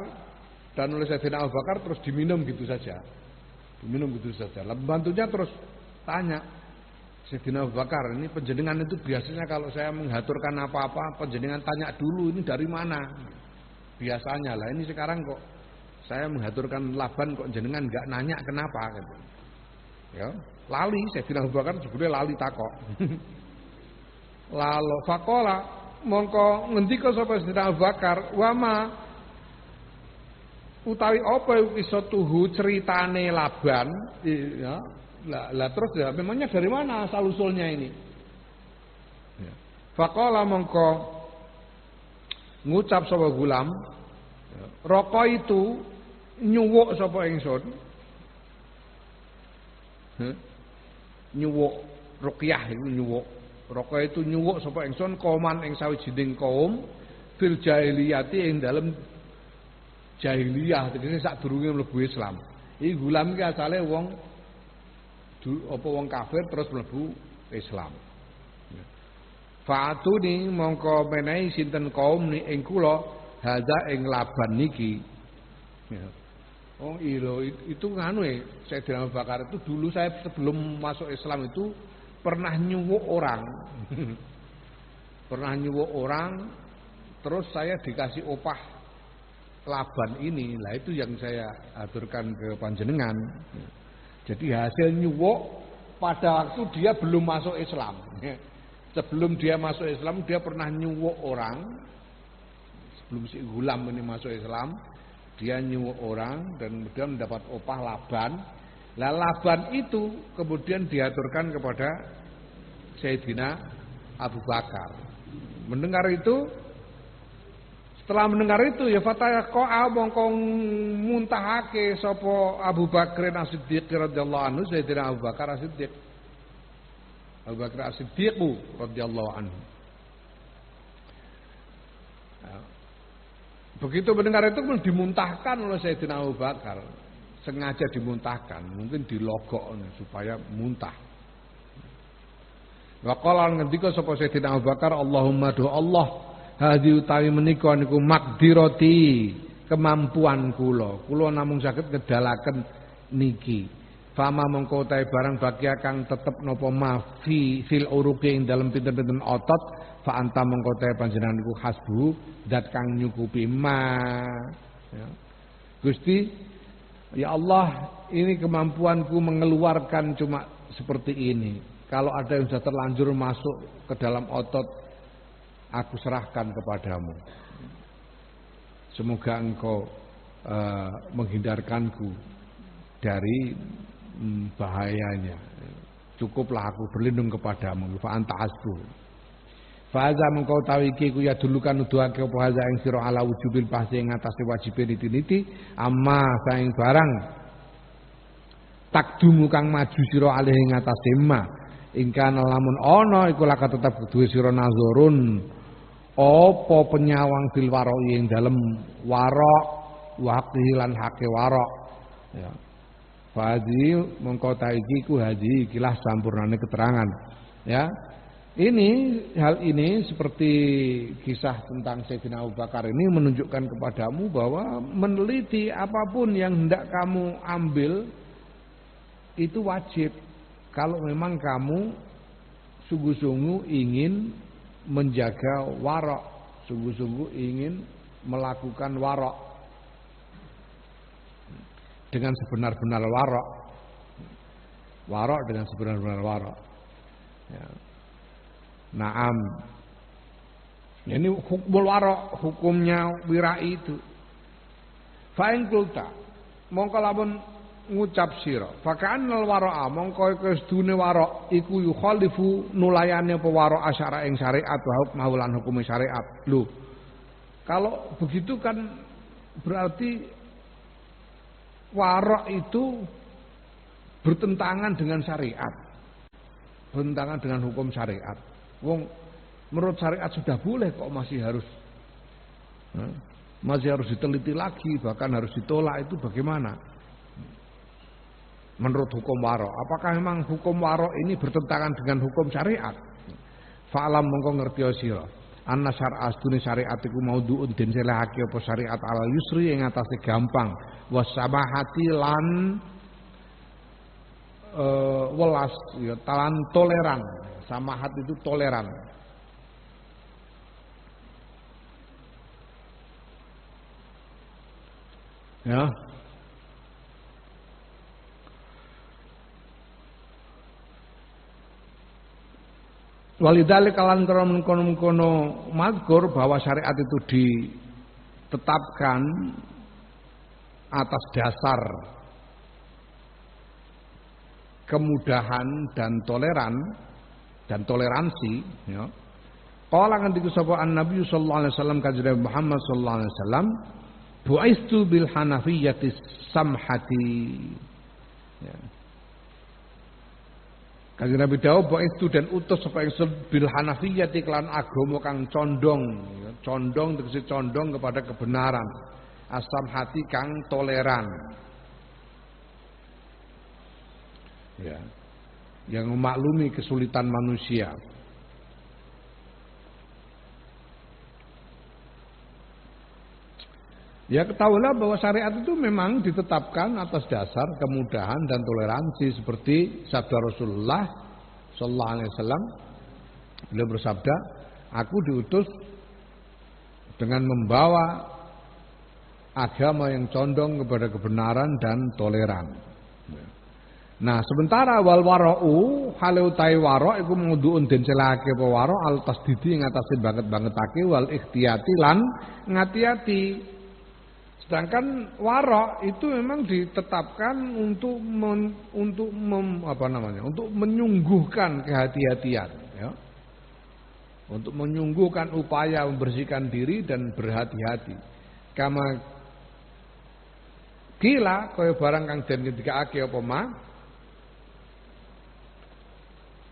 dan oleh Sayyidina Abu Bakar terus diminum gitu saja. Diminum gitu saja. Pembantunya terus tanya, Sayyidina Abu Bakar, ini panjenengan itu biasanya kalau saya mengaturkan apa-apa panjenengan tanya dulu ini dari mana? Biasanya lah, ini sekarang kok saya mengaturkan laban kok jenengan enggak nanya kenapa gitu. Ya, lali Sayyidina Abu Bakar juga lali takok. Lalu fakola mongko ngendika sapa Sayyidina Abu Bakar wama utawi apa iso tuhu ceritane Laban ya lah terus ya memangnya dari mana asal usulnya ini ya. Fakola mongko ngucap sapa gulam ya. Rokok itu nyuwuk sapa ingsun nyuwuk ruqyah itu nyuwuk rokok itu nyuwuk sapa ingsun kauman ing sawijining kaum fil jahiliyati ing dalem jahiliyah tegese sadurunge mlebu Islam. Iki gulam iki asale wong wong kafir terus mlebu Islam. Fa'atuni mongko menehi sinten kaum ing kula hadza ing Laban niki. Oh iya itu nganu Sayyidina Abu Bakar itu dulu saya sebelum masuk Islam itu pernah nyuwuk orang. Pernah nyuwuk orang terus saya dikasih opah Laban ini. Lah itu yang saya aturkan ke panjenengan. Jadi hasil nyuwuk pada waktu dia belum masuk Islam. Sebelum dia masuk Islam dia pernah nyuwuk orang. Sebelum si gulam ini masuk Islam, dia nyuwuk orang dan kemudian mendapat opah Laban. Lah Laban itu kemudian diaturkan kepada Sayyidina Abu Bakar. Mendengar itu, setelah mendengar itu ya fataqa'a mongko muntahake sapa Abu Bakar As-Siddiq radhiyallahu anhu Sayyidina Abu Bakar As-Siddiq. Abu Bakar As-Siddiq radhiyallahu anhu. Begitu mendengar itu dimuntahkan oleh Sayyidina Abu Bakar. Sengaja dimuntahkan, mungkin dilogok supaya muntah. Wa qala ngendika sapa Sayyidina Abu Bakar, Allahumma do Allah, hadhi utawi menika niku makdirati, kemampuan kula. Kula namung saged ngedalaken niki. Fama mongko utahe barang bagia kang tetep napa mafi fil uruqi ing dalem pinten-pinten otot, fa anta mongko utahe panjenengan niku hasbu, zat kang nyukupi ma. Ya. Gusti, ya Allah, ini kemampuanku mengeluarkan cuma seperti ini. Kalau ada yang sudah terlanjur masuk ke dalam otot, aku serahkan kepadamu. Semoga engkau menghindarkanku dari bahayanya. Cukuplah aku berlindung kepadamu. Fa anta hasbu. Fa aza mengkau tahu iki ku ya dulukan nuduhake apa haza ing sira ala wujubil bahsi ing atase wajibe niti-niti amma saing barang takdumu kang maju sira alih ing atase ma ingkang lamun ana iku laka tetep duwe sira nazarun apa penyawang fil waroi ing dalem warok waqti lan hake warok ya fadhi mengkau tahu iki ku haji ikilah sampurnane keterangan ya. Hal ini seperti kisah tentang Sayyidina Abu Bakar ini menunjukkan kepadamu bahwa meneliti apapun yang hendak kamu ambil itu wajib kalau memang kamu sungguh-sungguh ingin menjaga warok, sungguh-sungguh ingin melakukan warok dengan sebenar-benar warok dengan sebenar-benar warok ya. Naam. Ini hukmul warok, hukumnya wirai itu. Fa in qulta mongko lamun ngucap sira, fa kanal wara'a mongko kedune warok iku yukhalifu nulayane apa warok asyara ing syariat wa hukmah lan hukum syariat. Lho. Kalau begitu kan berarti warok itu bertentangan dengan syariat. Bertentangan dengan hukum syariat. Wong menurut syariat sudah boleh kok masih harus masih harus diteliti lagi, bahkan harus ditolak. Itu bagaimana menurut hukum waro? Apakah memang hukum waro ini bertentangan dengan hukum syariat? Fa'lam mongko ngerti sira anna syar'a astune syariat iku maudhu'un den selehake apa syariat ala yusri ing atase gampang wasamahati lan welas ya talan toleran. Samahat itu toleran. Ya. Walidalik kalan kono mazkur bahwa syariat itu ditetapkan atas dasar kemudahan dan toleransi ya. Qala ngendiku sapa Nabi sallallahu alaihi wasallam kanjeng Muhammad sallallahu alaihi wasallam bu'istu bil hanafiyyati samhati ya. Kanjeng Nabi dawuh bu'istu dan utus sapa ingsun bil hanafiyyati kelan agama kang condong ya. Condong tegese condong kepada kebenaran as-samhati kang toleran ya, yang memaklumi kesulitan manusia. Ya ketahuilah bahwa syariat itu memang ditetapkan atas dasar kemudahan dan toleransi seperti sabda Rasulullah sallallahu alaihi wasallam. Beliau bersabda, "Aku diutus dengan membawa agama yang condong kepada kebenaran dan toleran." Nah, sementara wal wara'u halu tai wara' iku mudhu'un den celake apa wara' al tasdidi ngatasi banget-bangetake wal ikhtiyati lan ngati-ati. Sedangkan warok itu memang ditetapkan untuk menyungguhkan kehati-hatian, ya. Untuk menyungguhkan upaya membersihkan diri dan berhati-hati. Kama kila kaya barang kang den ngendikake apa ma?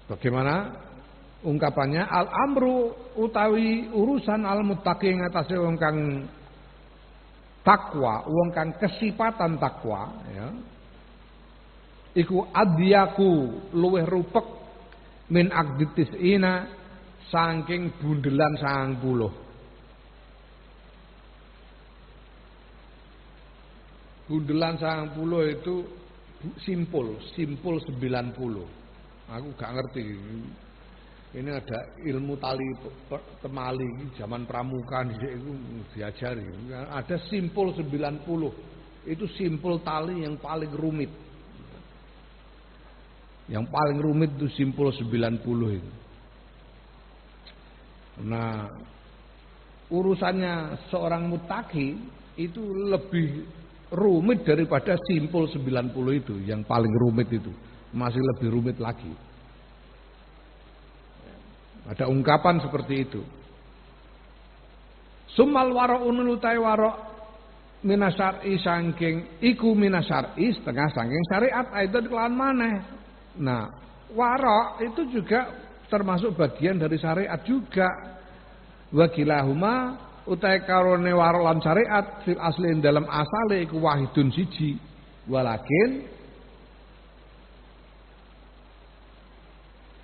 Bagaimana ungkapannya al-amru utawi urusan al-muttaqi ngatasé wong kang takwa, wong kang kesipatan takwa ya. Iku adyaku luweh rupek min aqditis ina saking bundelan 90. Bundelan 90 itu simpul 90. Aku gak ngerti. Ini ada ilmu tali temali zaman pramuka itu diajari. Ada simpul 90. Itu simpul tali yang paling rumit. Yang paling rumit itu simpul 90 itu. Nah, urusannya seorang muttaqi itu lebih rumit daripada simpul 90 itu, yang paling rumit itu. Masih lebih rumit lagi. Ada ungkapan seperti itu. Sumal wara'un lutai wara' minasyar'i saking iku minasyar'i setengah saking syariat itu kelawan maneh. Nah, wara' itu juga termasuk bagian dari syariat juga. Wa kilahuma utai karone wara' lan syariat fil asli dalam asale iku wahidun siji. Walakin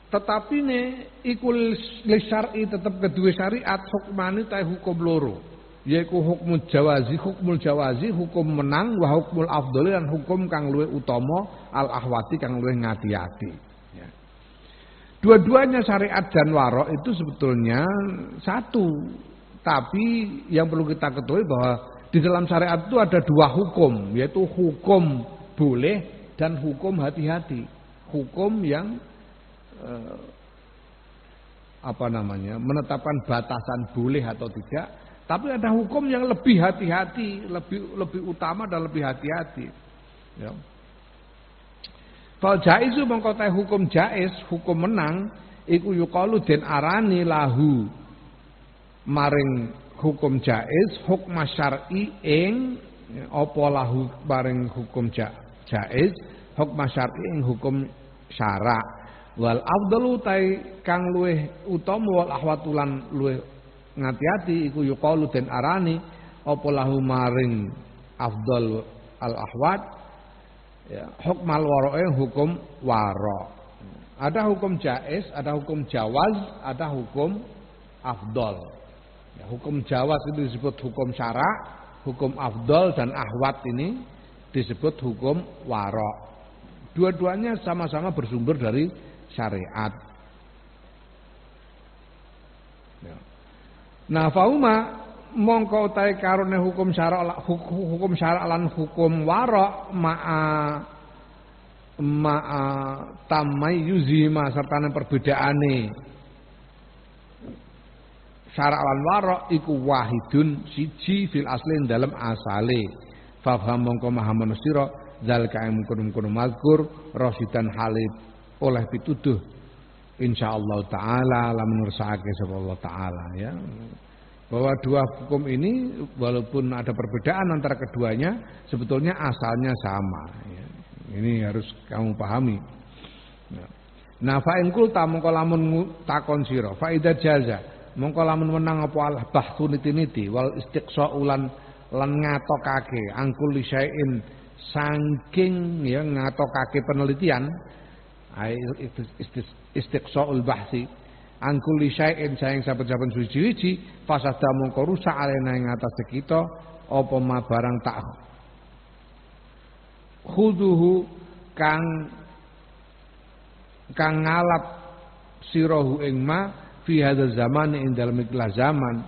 tetapi ne ikul syar'i tetap kedua syariat hukmani ta hukum loro yaiku hukmul jawazi hukum menang wa hukmul afdhali lan hukum kang luwih utama al ahwati kang luwih ngati-ati ya. Dua-duanya syariat dan wara' itu sebetulnya satu, tapi yang perlu kita ketahui bahwa di dalam syariat itu ada dua hukum, yaitu hukum boleh dan hukum hati-hati. Hukum yang menetapkan batasan boleh atau tidak, tapi ada hukum yang lebih hati-hati, lebih utama dan lebih hati-hati ya. Fal jaizu mengkotai hukum jaiz, hukum menang iku yuqalu den arani lahu maring hukum jaiz hukma syar'i ing apa lahu maring hukum jaiz hukma syar'i ing hukum syara'. Wal afdalu tai kang luweh utama wal ahwatulan luweh ngati-ati iku yuqalu den arani apa lahu maring afdal al ahwat ya hukmal wara'i hukum wara. Ada hukum jaiz, ada hukum jawaz, ada hukum afdal. Ya, hukum jawaz itu disebut hukum syara, hukum afdal dan ahwat ini disebut hukum wara. Dua-duanya sama-sama bersumber dari syariat. Ya. Nah, fauma mongko utahe karone hukum syara lan hukum wara ma'a tamayyuzima sertane perbedaane syara lan wara iku wahidun siji fil aslin dalam asale fafham mongko mahaman sira zalika mungkun mazkur rasidan halib oleh pituduh insyaallah taala lamun ngersakake sapa Allah taala ya bahwa dua hukum ini walaupun ada perbedaan antara keduanya sebetulnya asalnya sama ya. Ini harus kamu pahami. Nah fa in qulta mongko lamun takon sira fa idza jaza mongko lamun menang apa al bahtu niti-niti wal istiqsa lan ngatokake angkul syai'in saking ya ngatokake penelitian istiqsaul bahsi angkul syai'in saing saben-saben suci-suci fasada mongko rusak alena ing atase kita apa ma barang tak khuduhu kang ngalap sirahu ing ma fi hadzal zaman ing dalem ikhlas zaman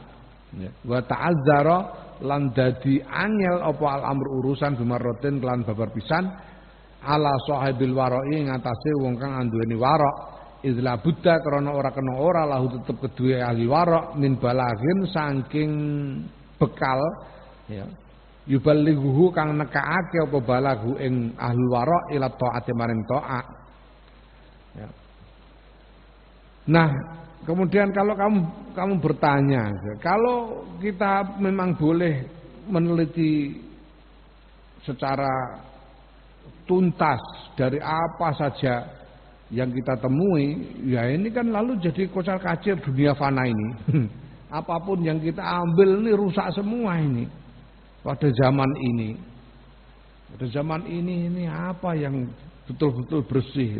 wa ta'azzara lan dadi angel apa al amr urusan bimarratin kelan babar pisan ala sahibil wara'i ing atase wong kang anduweni wara izla buddha krana ora kena ora lahu tetep kedue ahli wara min balaghin saking bekal ya yuballighu kang nekaake apa balaghu ing ahli wara ila taati maring taat ya. Nah kemudian kalau kamu bertanya, kalau kita memang boleh meneliti secara tuntas dari apa saja yang kita temui, ya ini kan lalu jadi kocar kacir dunia fana ini. Apapun yang kita ambil ini rusak semua ini. Pada zaman ini. Pada zaman ini apa yang betul-betul bersih?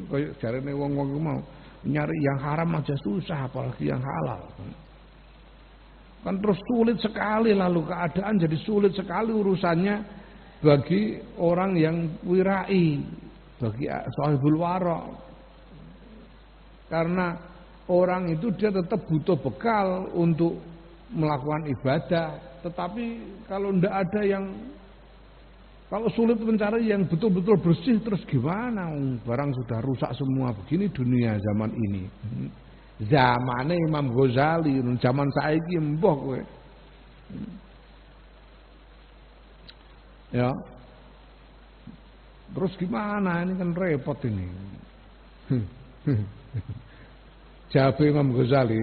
Kayak jarene wong-wong mau nyari yang haram aja susah apalagi yang halal. Kan terus sulit sekali lalu keadaan jadi sulit sekali urusannya bagi orang yang wirai, bagi sahibul wara. Karena orang itu dia tetap butuh bekal untuk melakukan ibadah, tetapi kalau tidak ada yang kalau sulit mencari yang betul-betul bersih terus gimana? Barang sudah rusak semua begini dunia zaman ini. Zamane Imam Ghazali, zaman saiki mbah kowe. Ya. Terus gimana? Ini kan repot ini. Jawab Imam Ghazali.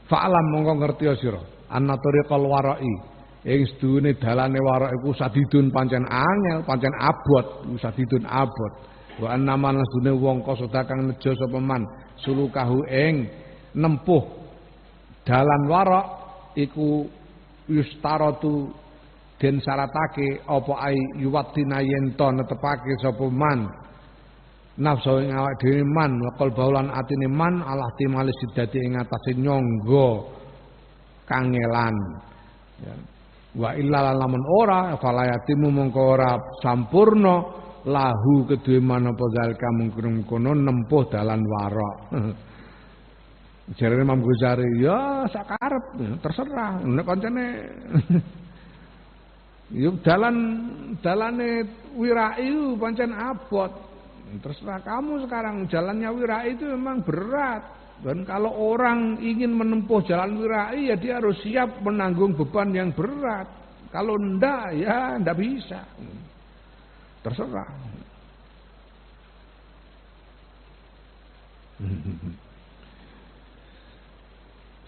Fa'lam mongko ngerti sira. Anna tariqal wara'i ing sedune dalane wara iku sadidun pancen angel, pancen abot, sadidun abot. Wa anna man sedune wong kosoda kang nejo sapa man sulukahu ing nempuh dalan wara iku yustaratu den syaratake apa ai yuwatina yen to netepake sapa man nafsu ing awak dhewe man wakal baulan atine man Allah timalis sidati ing atase nyangga kangelan ya. Wa illa lamun ora falayatimu mongko ora sampurna lahu kedue manapa zalika mungkon nempuh dalan wara. Jarene Imam Ghazali ya sakarep ya, terserah nek pancene yo dalane wirai pancen abot. Terserah kamu sekarang jalannya wirai itu memang berat. Dan kalau orang ingin menempuh jalan wirai ya dia harus siap menanggung beban yang berat. Kalau ndak ya ndak bisa. Terserah.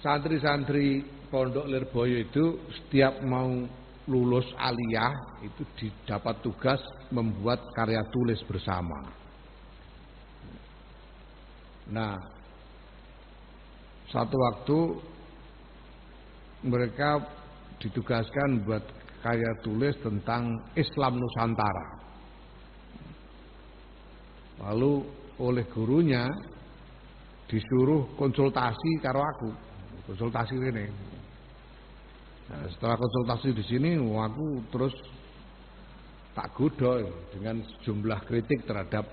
Santri-santri Pondok Lirboyo itu setiap mau lulus aliyah itu didapat tugas membuat karya tulis bersama. Nah, satu waktu mereka ditugaskan buat karya tulis tentang Islam Nusantara. Lalu oleh gurunya disuruh konsultasi karo aku. Konsultasi ini. Nah, setelah konsultasi di sini aku terus tak goda dengan sejumlah kritik terhadap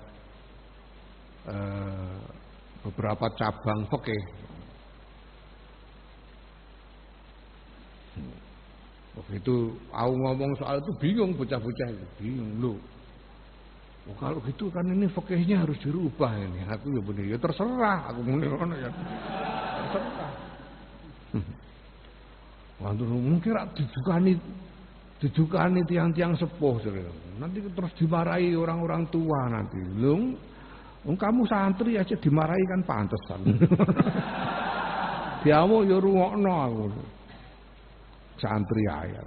beberapa cabang fikih. Begitu aku ngomong soal itu bingung bocah-bocah itu, bingung loh. Oh, kalau gitu kan ini fikihnya harus dirubah ini. Aku ya bener ya terserah, aku muni ngono ya. Terserah. Waduh, mungkin rak didukani tiang-tiang sepuh. Nanti terus dimarahi orang-orang tua nanti. Lung, kamu santri aja dimarahi kan pantesan. Diamu ya rungokno aku. Santri aja.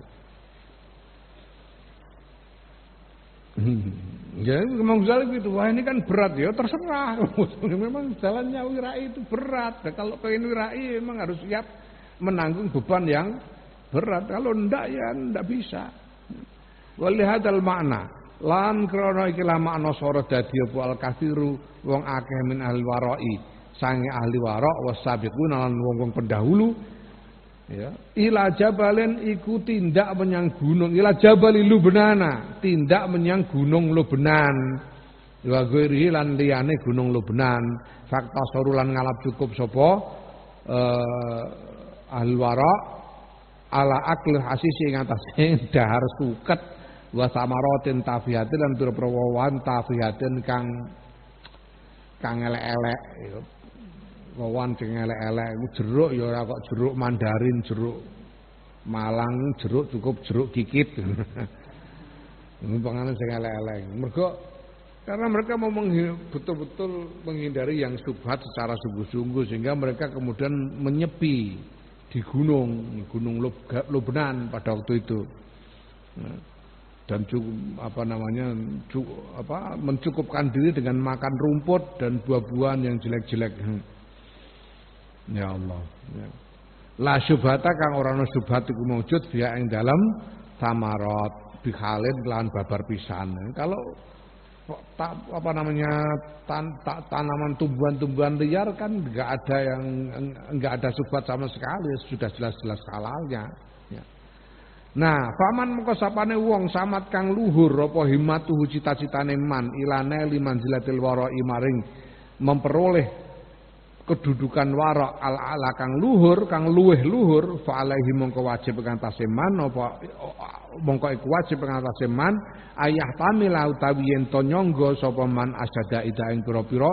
Ya memang jalan gitu. Wah ini kan berat ya terserah. Memang jalannya wirai itu berat. Nah, kalau pengen wirai memang harus siap menanggung beban yang berat. Kalau ndak ya ndak bisa. Walihadal makna lan krana iki la makna sora dadi apa al-kathiru wong akeh min ahli warai sange ahli warok wasabiquna lan wong-wong pendahulu ya ila jabalen iku tindak menyang gunung ila jabali Lubnana tindak menyang gunung Lubnan wa ghairihi lan liyane gunung Lubnan fakta sorulan ngalap cukup sapa ahli warok ala akli hasisi ing atase dahar suket wa samaratin tafihatin lan tur-prawawan tafihatin kang elek-elek ya wawan sing elek-elek iku jeruk ya ora kok jeruk mandarin, jeruk Malang, jeruk cukup jeruk kikit. Ini panganan sing elek-elek. Mergo karena mereka mau betul-betul menghindari yang syubhat secara sungguh-sungguh sehingga mereka kemudian menyepi di gunung Lubnan pada waktu itu. Dan mencukupkan diri dengan makan rumput dan buah-buahan yang jelek-jelek. Ya Allah. Ya. La syubhata kang ora ana syubhat iku maujud biya ing dalem samarat bikhalin lan babar pisan. Kalau tanaman tumbuhan-tumbuhan liar kan enggak ada syubhat sama sekali, sudah jelas-jelas halalnya. Ya. Nah, faman mengko sapane wong samat kang luhur apa himmatuhu cita-citane man ilane limanzilatil wara'i maring memperoleh kedudukan warok ala kang luhur kang luweh luhur fa alaihi mongko wajib ngantase man apa mongko iku wajib ngantase man ayah tamila utawi yen to nyangga sapa man asada ida ing pira-pira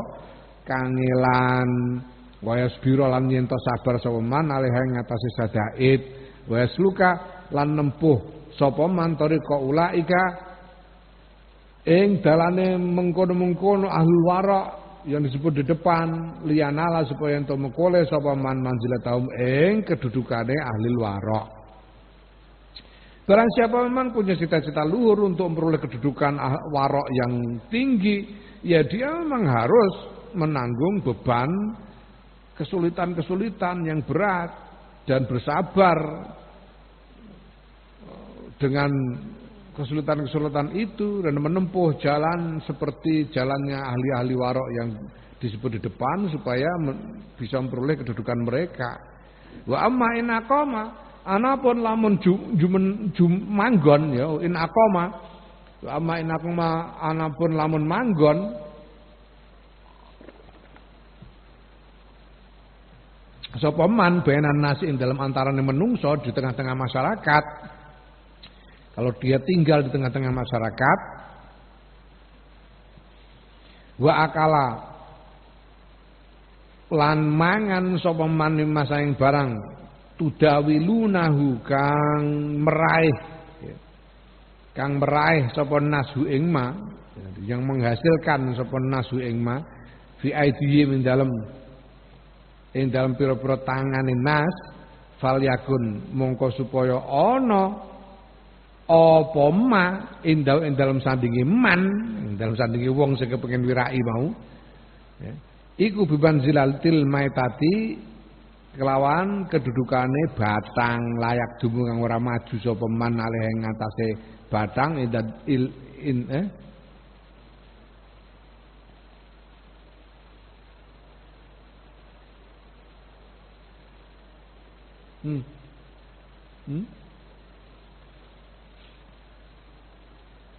kangelan wayasbira lan yen to sabar sapa man alih ngatasi sadaid wayasluka lan nempuh sapa man tariqa ulaika ing dalane mengkono-mengkono ahlul wara yang disebut di depan lianala supaya ento mengkole sapa man manzilataum ing kedudukane ahli wara. Barang siapa memang punya cita-cita luhur untuk memperoleh kedudukan warok yang tinggi, ya dia memang harus menanggung beban kesulitan-kesulitan yang berat dan bersabar dengan kesulitan-kesulitan itu dan menempuh jalan seperti jalannya ahli-ahli warok yang disebut di depan supaya bisa memperoleh kedudukan mereka. Wa amma in aqama anapun lamun manggon ya in aqama wa amma in aqama anapun lamun manggon sapa man benan nasi ing dalam antarané menungso di tengah-tengah masyarakat. Kalau dia tinggal di tengah-tengah masyarakat, wa akala lan mangan sapa man masaing barang tudawilunahu kang meraih sapa nasu ing ma yang menghasilkan sapa nasu ing ma fi aidiyim ing dalem pira-pira tangane nas falyakun mongko supaya ana apa ma ing dalem sandinge man ing dalem sandinge wong sing kepengin wirai mau ya iku biban zilaltil maitati kelawan kedudukane batang layak dumu kang ora maju sapa man alih ing ngatasé batang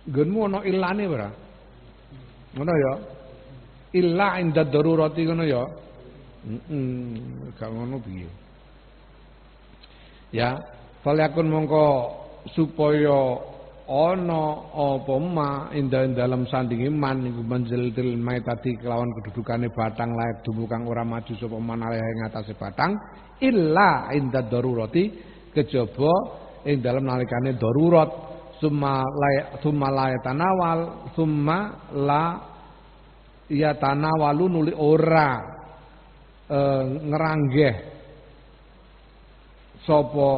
Nggonmu ana ilane ora? Ngono ya. Illa inda darurati ngono ya. Gak ngono piye. Ya, falyakun mongko supaya ana apa ma dalam sandinge man iku manzilil maitati kelawan kedudukane batang layak dumu kang ora maju sapa man alih ing atase batang illa inda darurati kejaba ing dalam nalikane darurat summa la yatanawal summa la yatanawalu nuli ora ngeranggeh sapa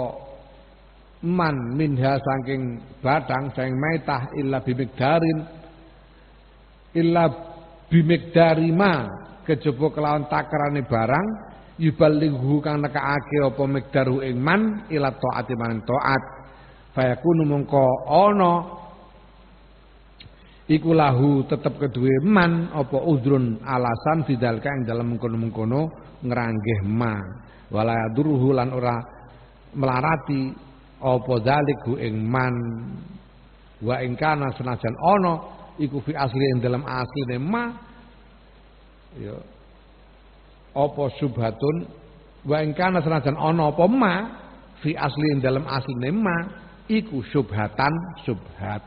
man minha saking batang saking maitah illa bimikdari ma kejaba kelawan takrane barang yubalighu kang nekake apa mikdaru ing man ila taati maring taat fayakunu mongko ana iku lahu tetep keduwe man apa udrun alasan fidalka ing dalem mengkono-mengkono ngranggeh ma wala yadurhu lan ora melarati apa zaliku ing man wa ing kana senajan ana iku fi asli ing dalem asline ma ya apa subhatun wa ing kana senajan ana apa ma fi asli ing dalem asline ma iku subhatan subhat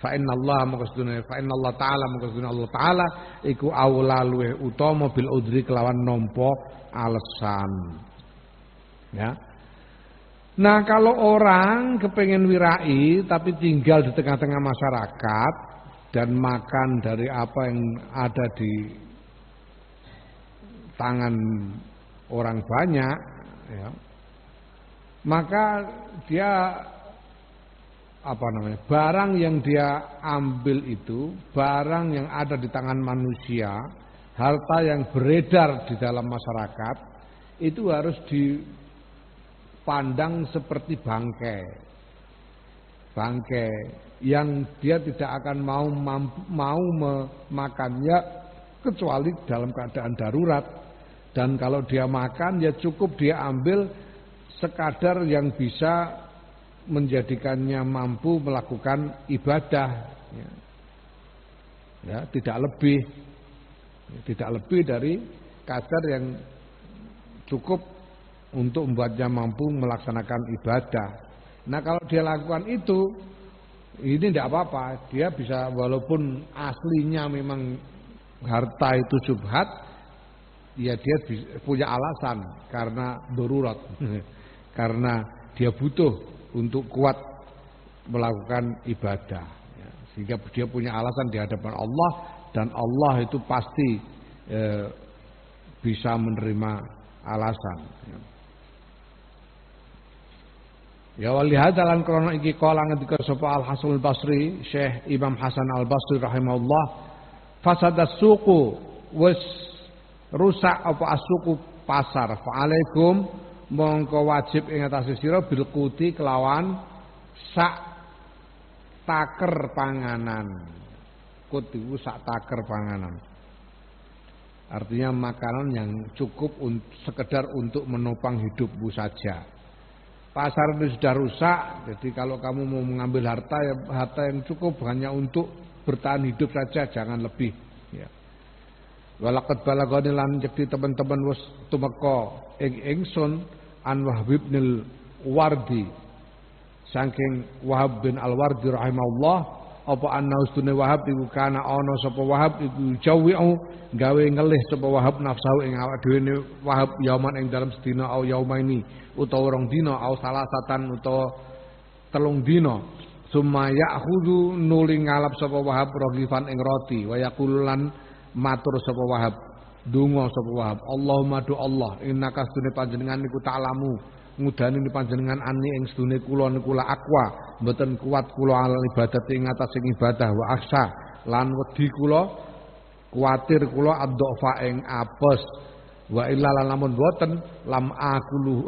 fa inna Allah taala iku aula luweh utama bil udri kelawan nampa alasan ya. Nah kalau orang kepengen wirai tapi tinggal di tengah-tengah masyarakat dan makan dari apa yang ada di tangan orang banyak ya, maka dia barang yang dia ambil itu barang yang ada di tangan manusia, harta yang beredar di dalam masyarakat itu harus dipandang seperti bangkai yang dia tidak akan mau memakannya kecuali dalam keadaan darurat, dan kalau dia makan ya cukup dia ambil sekadar yang bisa menjadikannya mampu melakukan ibadah ya, tidak lebih dari kadar yang cukup untuk membuatnya mampu melaksanakan ibadah. Nah kalau dia lakukan itu ini tidak apa-apa, dia bisa walaupun aslinya memang harta itu subhat ya dia punya alasan karena darurat karena dia butuh untuk kuat melakukan ibadah ya, sehingga dia punya alasan di hadapan Allah dan Allah itu pasti bisa menerima alasan ya walihada lan krana iki kala ngendika sapa Al Hasan Al Basri Syekh Imam Hasan Al Basri rahimahullah fasadas suqu wis rusak apa asuku pasar fa'alaikum mongko wajib ing atase sira bil quti kelawan sak taker panganan. Kut itu sak taker panganan. Artinya makanan yang cukup sekedar untuk menopang hidupmu saja. Pasar itu sudah rusak, jadi kalau kamu mau mengambil harta yang cukup hanya untuk bertahan hidup saja, jangan lebih. Ya. Walaqad balagani lan jadi teman-teman wis tumeka ingsun an Wahb bin Wardi saking Wahab bin Al-Wardi rahimahullah apa anna ustune Wahab iku kana ana sapa Wahab iku jawi'u gawe ngelih sapa Wahab nafsu ing awak dhewe Wahab yauman ing dalam sedina au yaumaini utawa rong dina au salasatan utawa telung dina summa ya'khudhu nuli ngalap sapa Wahab rogifan ing roti wa yaqulan matur sapa Wahab donga sapa Wahab Allahumma do Allah innaka sedune panjenengan niku ta'lamu ngudani panjenengan ani ing sedune kula niku la akwa mboten kuat kula al ibadat ing atas ibadah wa aksa lan wedi kula kuwatir kula addofa ing apes Wa illa lan lamun boten lam akulhu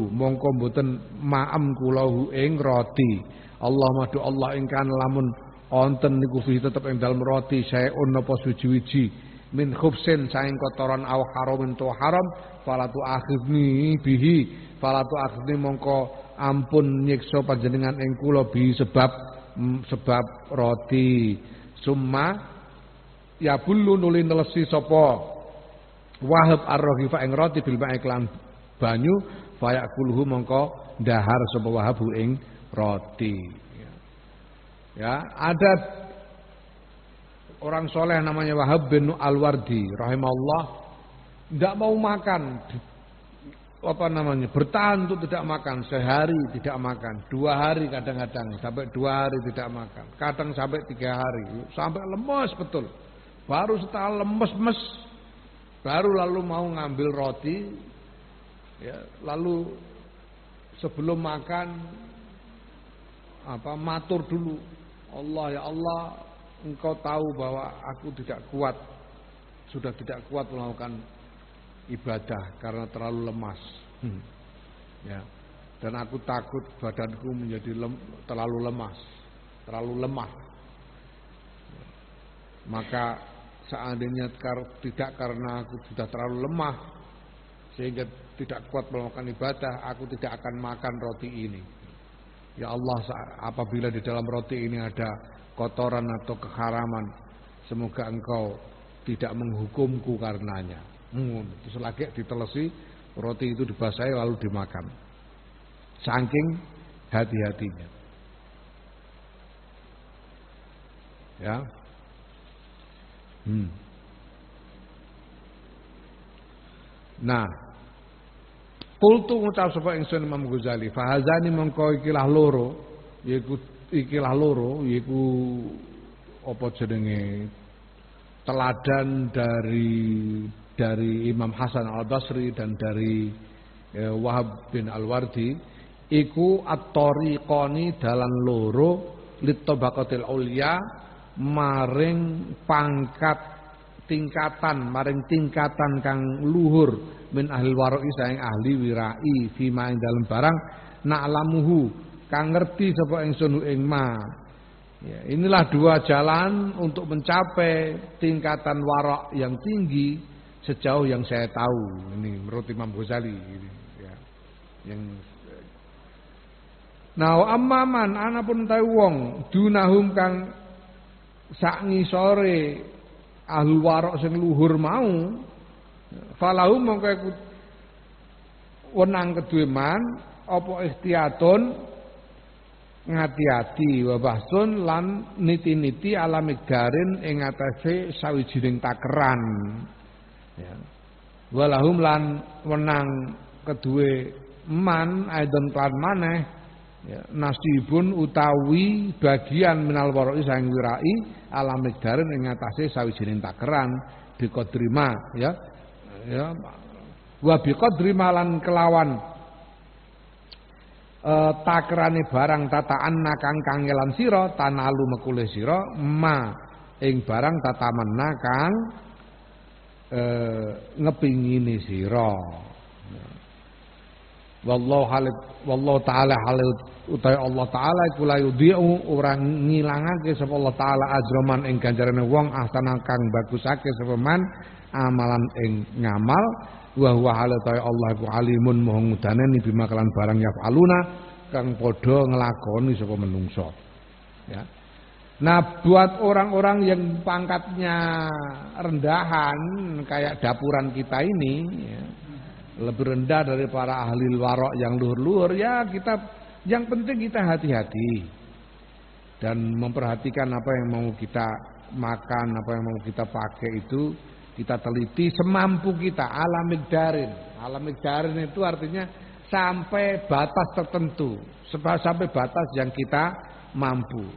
mongko boten ma'am kulahu ing roti. Allah madu Allah ingkang lamun wonten niku fi tetep ing dalem roti saeun napa suci-wiji min khubsin saing kotoran aw haramin tu haram falatu akhidni bihi falatu akhidni mongko ampun nyiksa panjenengan ing kula bi sebab roti summa ya bulu nuli nelesi sapa Wahab ar-Raghifah ing roti bil ma'i lan banyu fayakuluhu mongko ndahar sapa Wahab ing roti. Ya, ada orang soleh namanya Wahab bin Al-Wardi rahimahullah tidak mau makan bertahan untuk tidak makan sehari tidak makan 2 hari kadang-kadang sampai 2 hari tidak makan kadang sampai 3 hari sampai lemes betul. Baru setelah lemes-mes baru lalu mau ngambil roti ya, lalu sebelum makan matur dulu Allah ya Allah engkau tahu bahwa aku sudah tidak kuat melakukan ibadah karena terlalu lemas ya, dan aku takut badanku menjadi terlalu lemah maka seandainya tidak karena aku sudah terlalu lemah sehingga tidak kuat melakukan ibadah, aku tidak akan makan roti ini. Ya Allah, apabila di dalam roti ini ada kotoran atau keharaman, semoga Engkau tidak menghukumku karenanya. Terus lagi ditelesi, roti itu dibasahi lalu dimakan. Saking hati-hatinya. Ya. Nah, qultu ngucap sapa ingsun Imam Ghazali, fahazani mengko ikilah loro, yaiku apa jenenge teladan dari Imam Hasan Al-Basri dan dari Wahab bin Al-Wardi iku at-tariqani dalan loro litabaqatil ulya maring tingkatan kang luhur min ahli warai saing ahli wirai fima ing dalem barang na'lamuhu kang ngerti sapa ingsun ing ma. Ya, inilah 2 jalan untuk mencapai tingkatan warak yang tinggi sejauh yang saya tahu. Ini menurut Imam Ghazali ya. Nah, amman anapun tahu wong dunahum kang sak ngisore ahlul warok sing luhur mau falahu mongko iku wenang kedue man apa ihtiyatun ngati-ati wa bahsun lan niti-niti ala migdarin ing atase sawijining takeran ya walahum lan wenang kedue man aidon klan maneh ya, nasibun utawi bagian minal waroi sang wirai ala migdarin ing atase sawijining takeran biqadrima ya wa biqadrima lan kelawan takerane barang tataan kang kangelan sira tanalu mekule sira ma ing barang tatamanna kang ngepingini sira. Wallahu taala halil utawi Allah taala iku la yudhi'u ora ngilangake sapa Allah taala ajroman ing ganjarane wong ahsana kang bagusake sapa man amalan ing ngamal wa huwa halil utawi Allah iku alimun moho ngudaneni bima kelan barang yafaluna kang padha nglakoni sapa menungso ya. Nah, buat orang-orang yang pangkatnya rendahan kayak dapuran kita ini ya, lebih rendah dari para ahli warok yang luhur-luhur ya kita yang penting kita hati-hati dan memperhatikan apa yang mau kita makan, apa yang mau kita pakai itu kita teliti semampu kita. Alam migdarin itu artinya sampai batas tertentu, sampai batas yang kita mampu,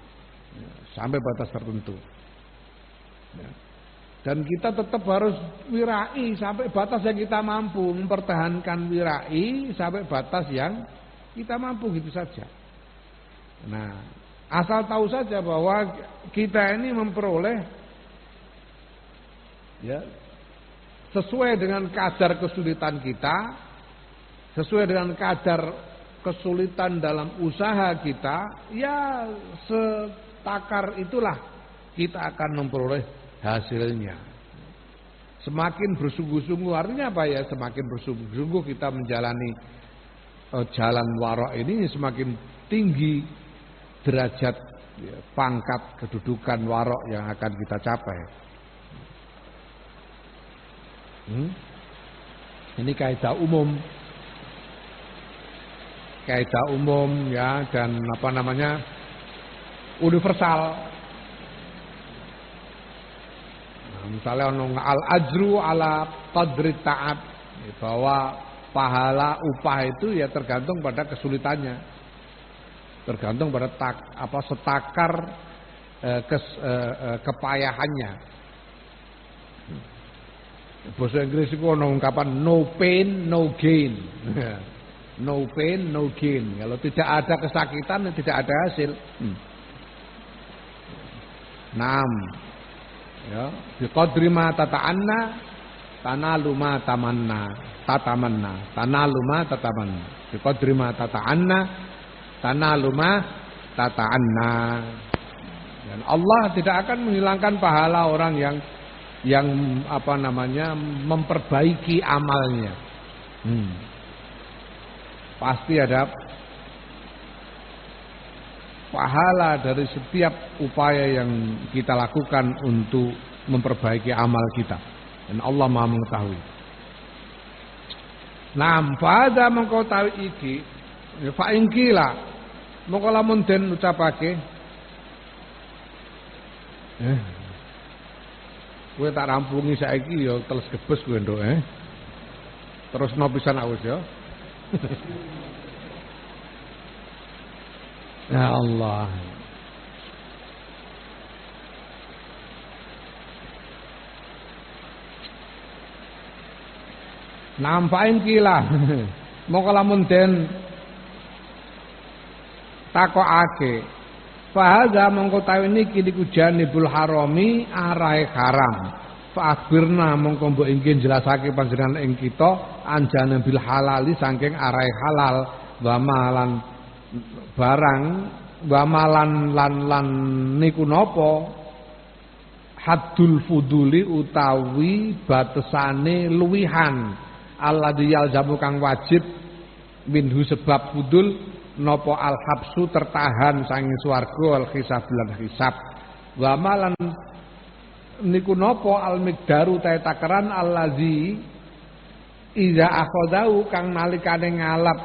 sampai batas tertentu. Dan kita tetap harus wirai sampai batas yang kita mampu, mempertahankan wirai sampai batas yang kita mampu gitu saja. Nah, asal tahu saja bahwa kita ini memperoleh ya sesuai dengan kadar kesulitan kita, sesuai dengan kadar kesulitan dalam usaha kita, ya setakar itulah kita akan memperoleh hasilnya. Semakin bersungguh-sungguh, artinya apa ya? Semakin bersungguh-sungguh kita menjalani jalan warok ini, semakin tinggi derajat pangkat kedudukan warok yang akan kita capai. Ini kaidah umum. Kaidah umum ya, dan universal. Nah, misalnya al ajru ala qadri ta'ab, bahwa pahala upah itu ya tergantung pada kesulitannya, tergantung pada setakar kepayahannya. Bahasa Inggris itu ada ungkapan no pain no gain. No pain, no gain. Kalau tidak ada kesakitan, tidak ada hasil. Naam. Ya, biqadri ma tata'anna tanalu ma tatamanna. Tanalu ma tatamanna. Biqadri ma tata'anna tanalu ma tata'anna. Dan Allah tidak akan menghilangkan pahala orang yang memperbaiki amalnya. Pasti ada pahala dari setiap upaya yang kita lakukan untuk memperbaiki amal kita, dan Allah Maha mengetahui. Nah, pada mengko tahu iki, fa ingkila mengko lamun den ucapake, kowe tak rampungi saiki ya teles gebes kowe nduk terus no pisan awis ya. Ya Allah. Nampain kila. Moko lamun den takokake. Fahadha mongko tawi niki niku janibul harami arahe haram. Fa'akhbirna mongko mbok inggih jelasake panjenengan ing kita anjana bil halali saking arahe halal wa malan barang wa malan lan niku napa haddul fuduli utawi batesane luwihan alladzi yalzamu kang wajib minhu sebab fudul napa al habsu tertahan saking swarga al hisab lan hisab wa malan niku napa al miqdaru ta takaran allazi iza akhadau kang nalikane ngalap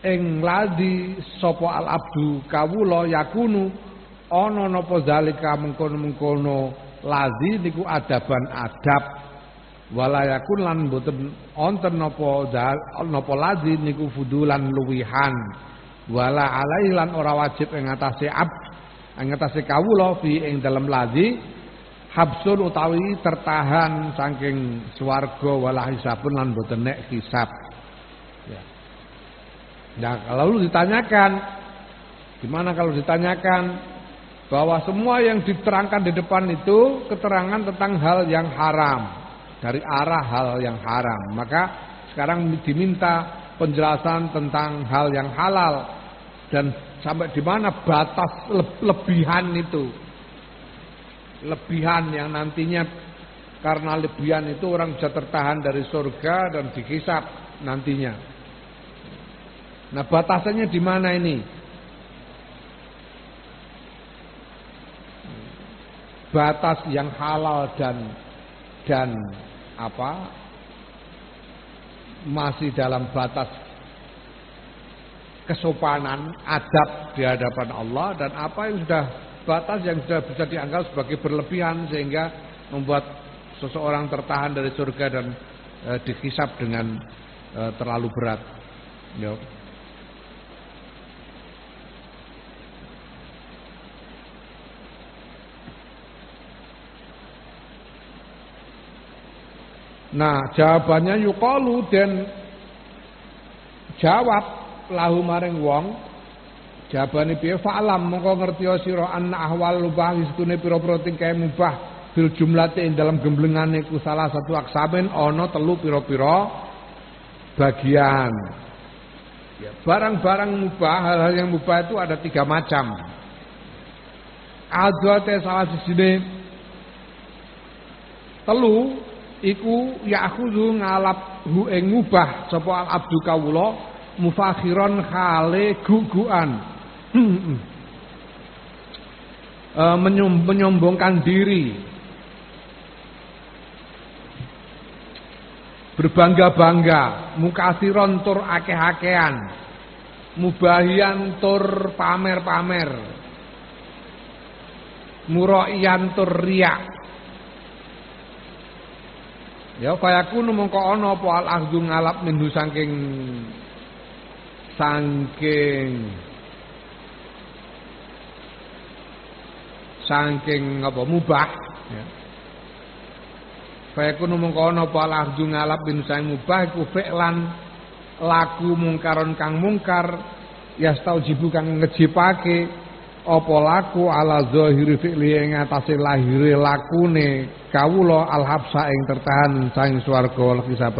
ing ladi sapa al abdu kawula yakunu ana napa zalika mengkono-mengkono lazi niku adaban adab wala yakun lan boten wonten napa lazi niku fudulan luwihan wala alai lan ora wajib ing atase ing atase kawula fi ing dalem lazi habsun utawi tertahan saking swarga wala hisabun lan boten nek hisab. Ya. Nah, kalau ditanyakan gimana kalau ditanyakan bahwa semua yang diterangkan di depan itu keterangan tentang hal yang haram, dari arah hal yang haram, maka sekarang diminta penjelasan tentang hal yang halal dan sampai di mana batas lebihan itu. Lebihan yang nantinya karena lebihan itu orang bisa tertahan dari surga dan dihisab nantinya. Nah, batasannya di mana ini? Batas yang halal dan masih dalam batas kesopanan adab di hadapan Allah, dan apa yang sudah batas yang sudah bisa dianggap sebagai berlebihan sehingga membuat seseorang tertahan dari surga dan dihisab dengan terlalu berat. Ya. Nah, jawabannya yuqalu dan jawab lahu maring wong. Jawabane piye fa'lam mongko ngerti sira anna ahwal mubah istune pira-pira tingkah mubah fil jumlati ing dalam gemblengane ku salah satu aksamin ana telu pira-pira bagian. Ya, barang-barang mubah, hal-hal yang mubah itu ada 3 macam. Adate salah sijine telu iku ya'khudhu ngalap hu ing mubah sapa al abdu kawula mufakhiron khale gugukan. Menyombongkan diri, berbangga-bangga, mukasiron tur akeh-akehan, mubahian tur pamer-pamer, muraian tur riak. Ya fayakunu mongko ana apa al akhdhu ngalap minhu saking apa mubah ya. Fayakunu mongko ana apa al akhdhu ngalap minhu saking mubah iku fi'lan laku mungkaron kang mungkar yastaujibu kang ngejipake apa laku ala zahiri fi'li ing atase lahire lakune kawula alhabsa ing tertahan saing swarga wal hisab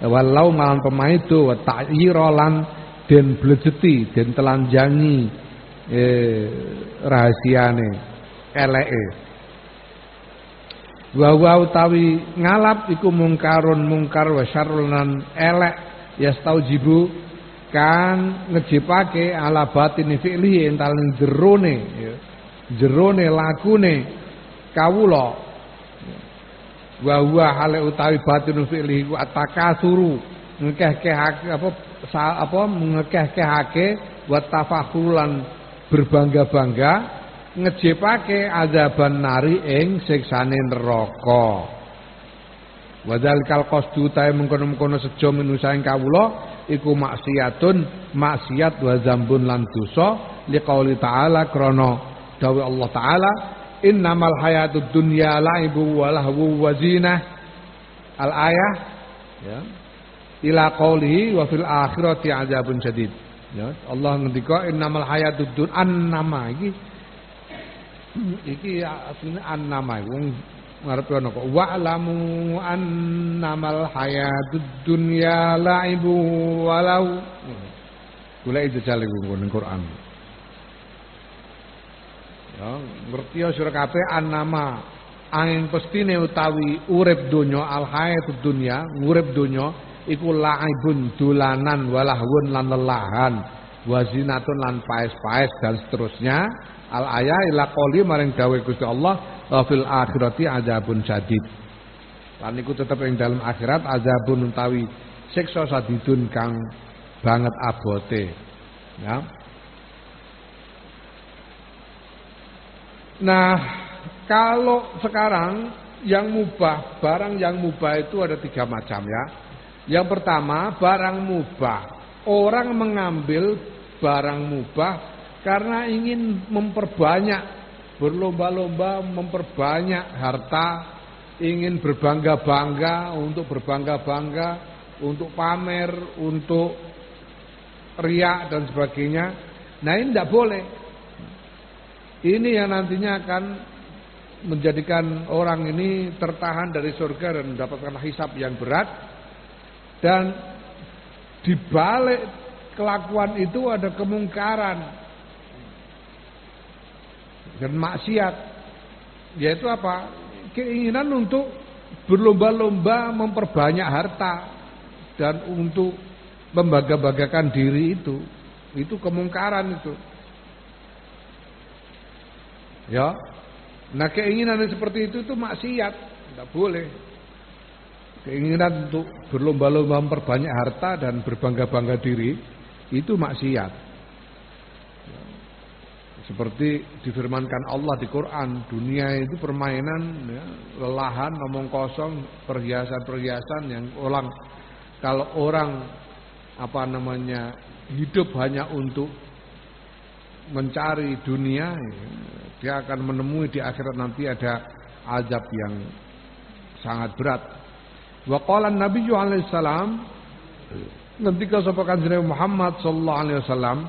walau malan pemaido wa ta'yira lan den blejeti den telanjangi rahasiane eleke wa utawi ngalap iku mungkarun mungkar wa syarrun lan elek yastaujibu kan ngejipake ala batin fi'li ental jerone ya. Jerone lakune kawula wa huwa hale utawi batin fi'li ku atakasuru ngekeh-kehake ngekeh-kehake wa tafakhuran berbangga-bangga ngejipake azaban nari ing siksane neraka. Wadzalikal qasdu tae mengkono-mengkono sejo minusaing kawula iku maksiat wa zambun lan dosa liqauli ta'ala krana dawuh Allah taala innamal hayatud dunya laibu wa lahu wa zinah al ayah ya ila qaulihi wa fil akhirati adzabun syadid ya Allah ngendika innamal hayatud dunya annama iki asline annama wong ngarepe ana kok wa'lamu annamal hayatud dunya la'ibu walau golek jejal iku ning Quran ya ngerti ya sira kabeh annama angin pestine utawi urip donya al hayatud dunya urip donya iku la'ibun dolanan walahun lan lelahan wazinatun lan paes-paes dan seterusnya al ayah ila qouli maring dawuh Gusti Allah fil akhirati azabun syadid. Lan iku tetep ing dalam akhirat azabun utawi siksa sadidun kang banget abote. Ya. Nah, kalau sekarang yang mubah, barang yang mubah itu ada 3 macam ya. Yang pertama, barang mubah. Orang mengambil barang mubah karena ingin memperbanyak, berlomba-lomba memperbanyak harta, ingin berbangga-bangga, untuk berbangga-bangga, untuk pamer, untuk riak dan sebagainya. Nah ini tidak boleh. Ini yang nantinya akan menjadikan orang ini tertahan dari surga dan mendapatkan hisab yang berat. Dan di balik kelakuan itu ada kemungkaran dan maksiat, yaitu apa? Keinginan untuk berlomba-lomba memperbanyak harta dan untuk membangga-banggakan diri itu kemungkaran itu. Ya. Nah, keinginan seperti itu maksiat, tidak boleh. Keinginan untuk berlomba-lomba memperbanyak harta dan berbangga-bangga diri itu maksiat. Seperti difirmankan Allah di Quran, dunia itu permainan ya, lelahan, omong kosong, perhiasan-perhiasan yang kalau orang hidup hanya untuk mencari dunia, ya, dia akan menemui di akhirat nanti ada azab yang sangat berat. Wa qala an-nabiyyu alaihi salam ngendika sapa Kanjeng Muhammad sallallahu alaihi wasallam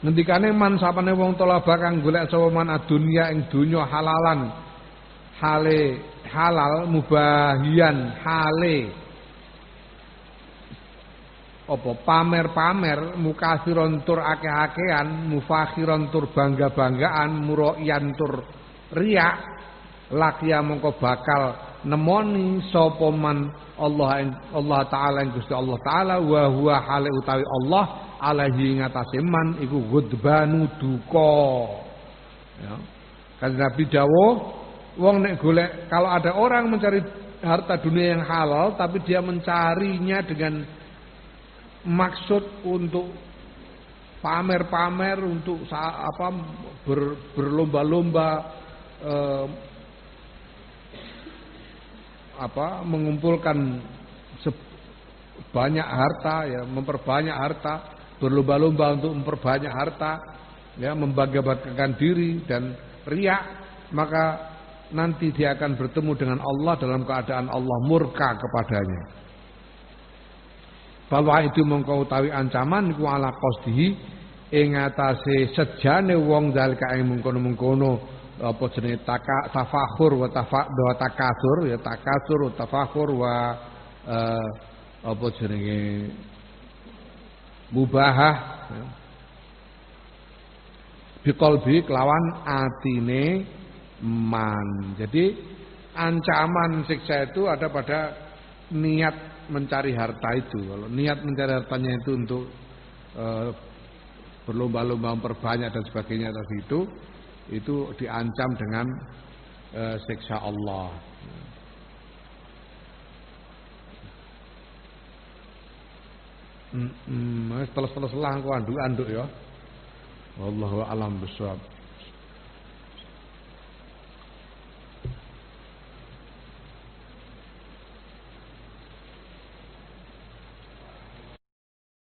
Ngendikane man sapane wong talaba kang golek sapa man adunya ing donya halalan hale halal mubahian hale apa pamer-pamer mukasiron tur akeh-akehan mufakhiron tur bangga-banggaan muraian tur riak lakya mongko bakal nemoni sapa man Allah taala ing Gusti Allah taala wa huwa hale utawi Allah alaihi ngatasé man iku ghadbanu duka ya kan Nabi dawuh wong nek golek kalau ada orang mencari harta dunia yang halal tapi dia mencarinya dengan maksud untuk pamer-pamer untuk berlomba-lomba mengumpulkan banyak harta ya memperbanyak harta berlomba-lomba untuk memperbanyak harta ya membangga-banggakan diri dan riak maka nanti dia akan bertemu dengan Allah dalam keadaan Allah murka kepadanya. Bahwa itu mengkau utawi ancaman iku ala qasdihi ing atase sejane wong zalika ing mengkono-mengkono apa jenenge tafakhur wa takasur ya takasur wa tafakhur wa apa jenenge mubahah ya. Biqalbi kelawan atine man. Jadi ancaman siksa itu ada pada niat mencari harta itu. Kalau niat mencari hartanya itu untuk berlomba-lomba memperbanyak dan sebagainya tadi itu diancam dengan siksa Allah. Teles-teles lah aku anduk-anduk ya. Wallahu a'lam bishawab.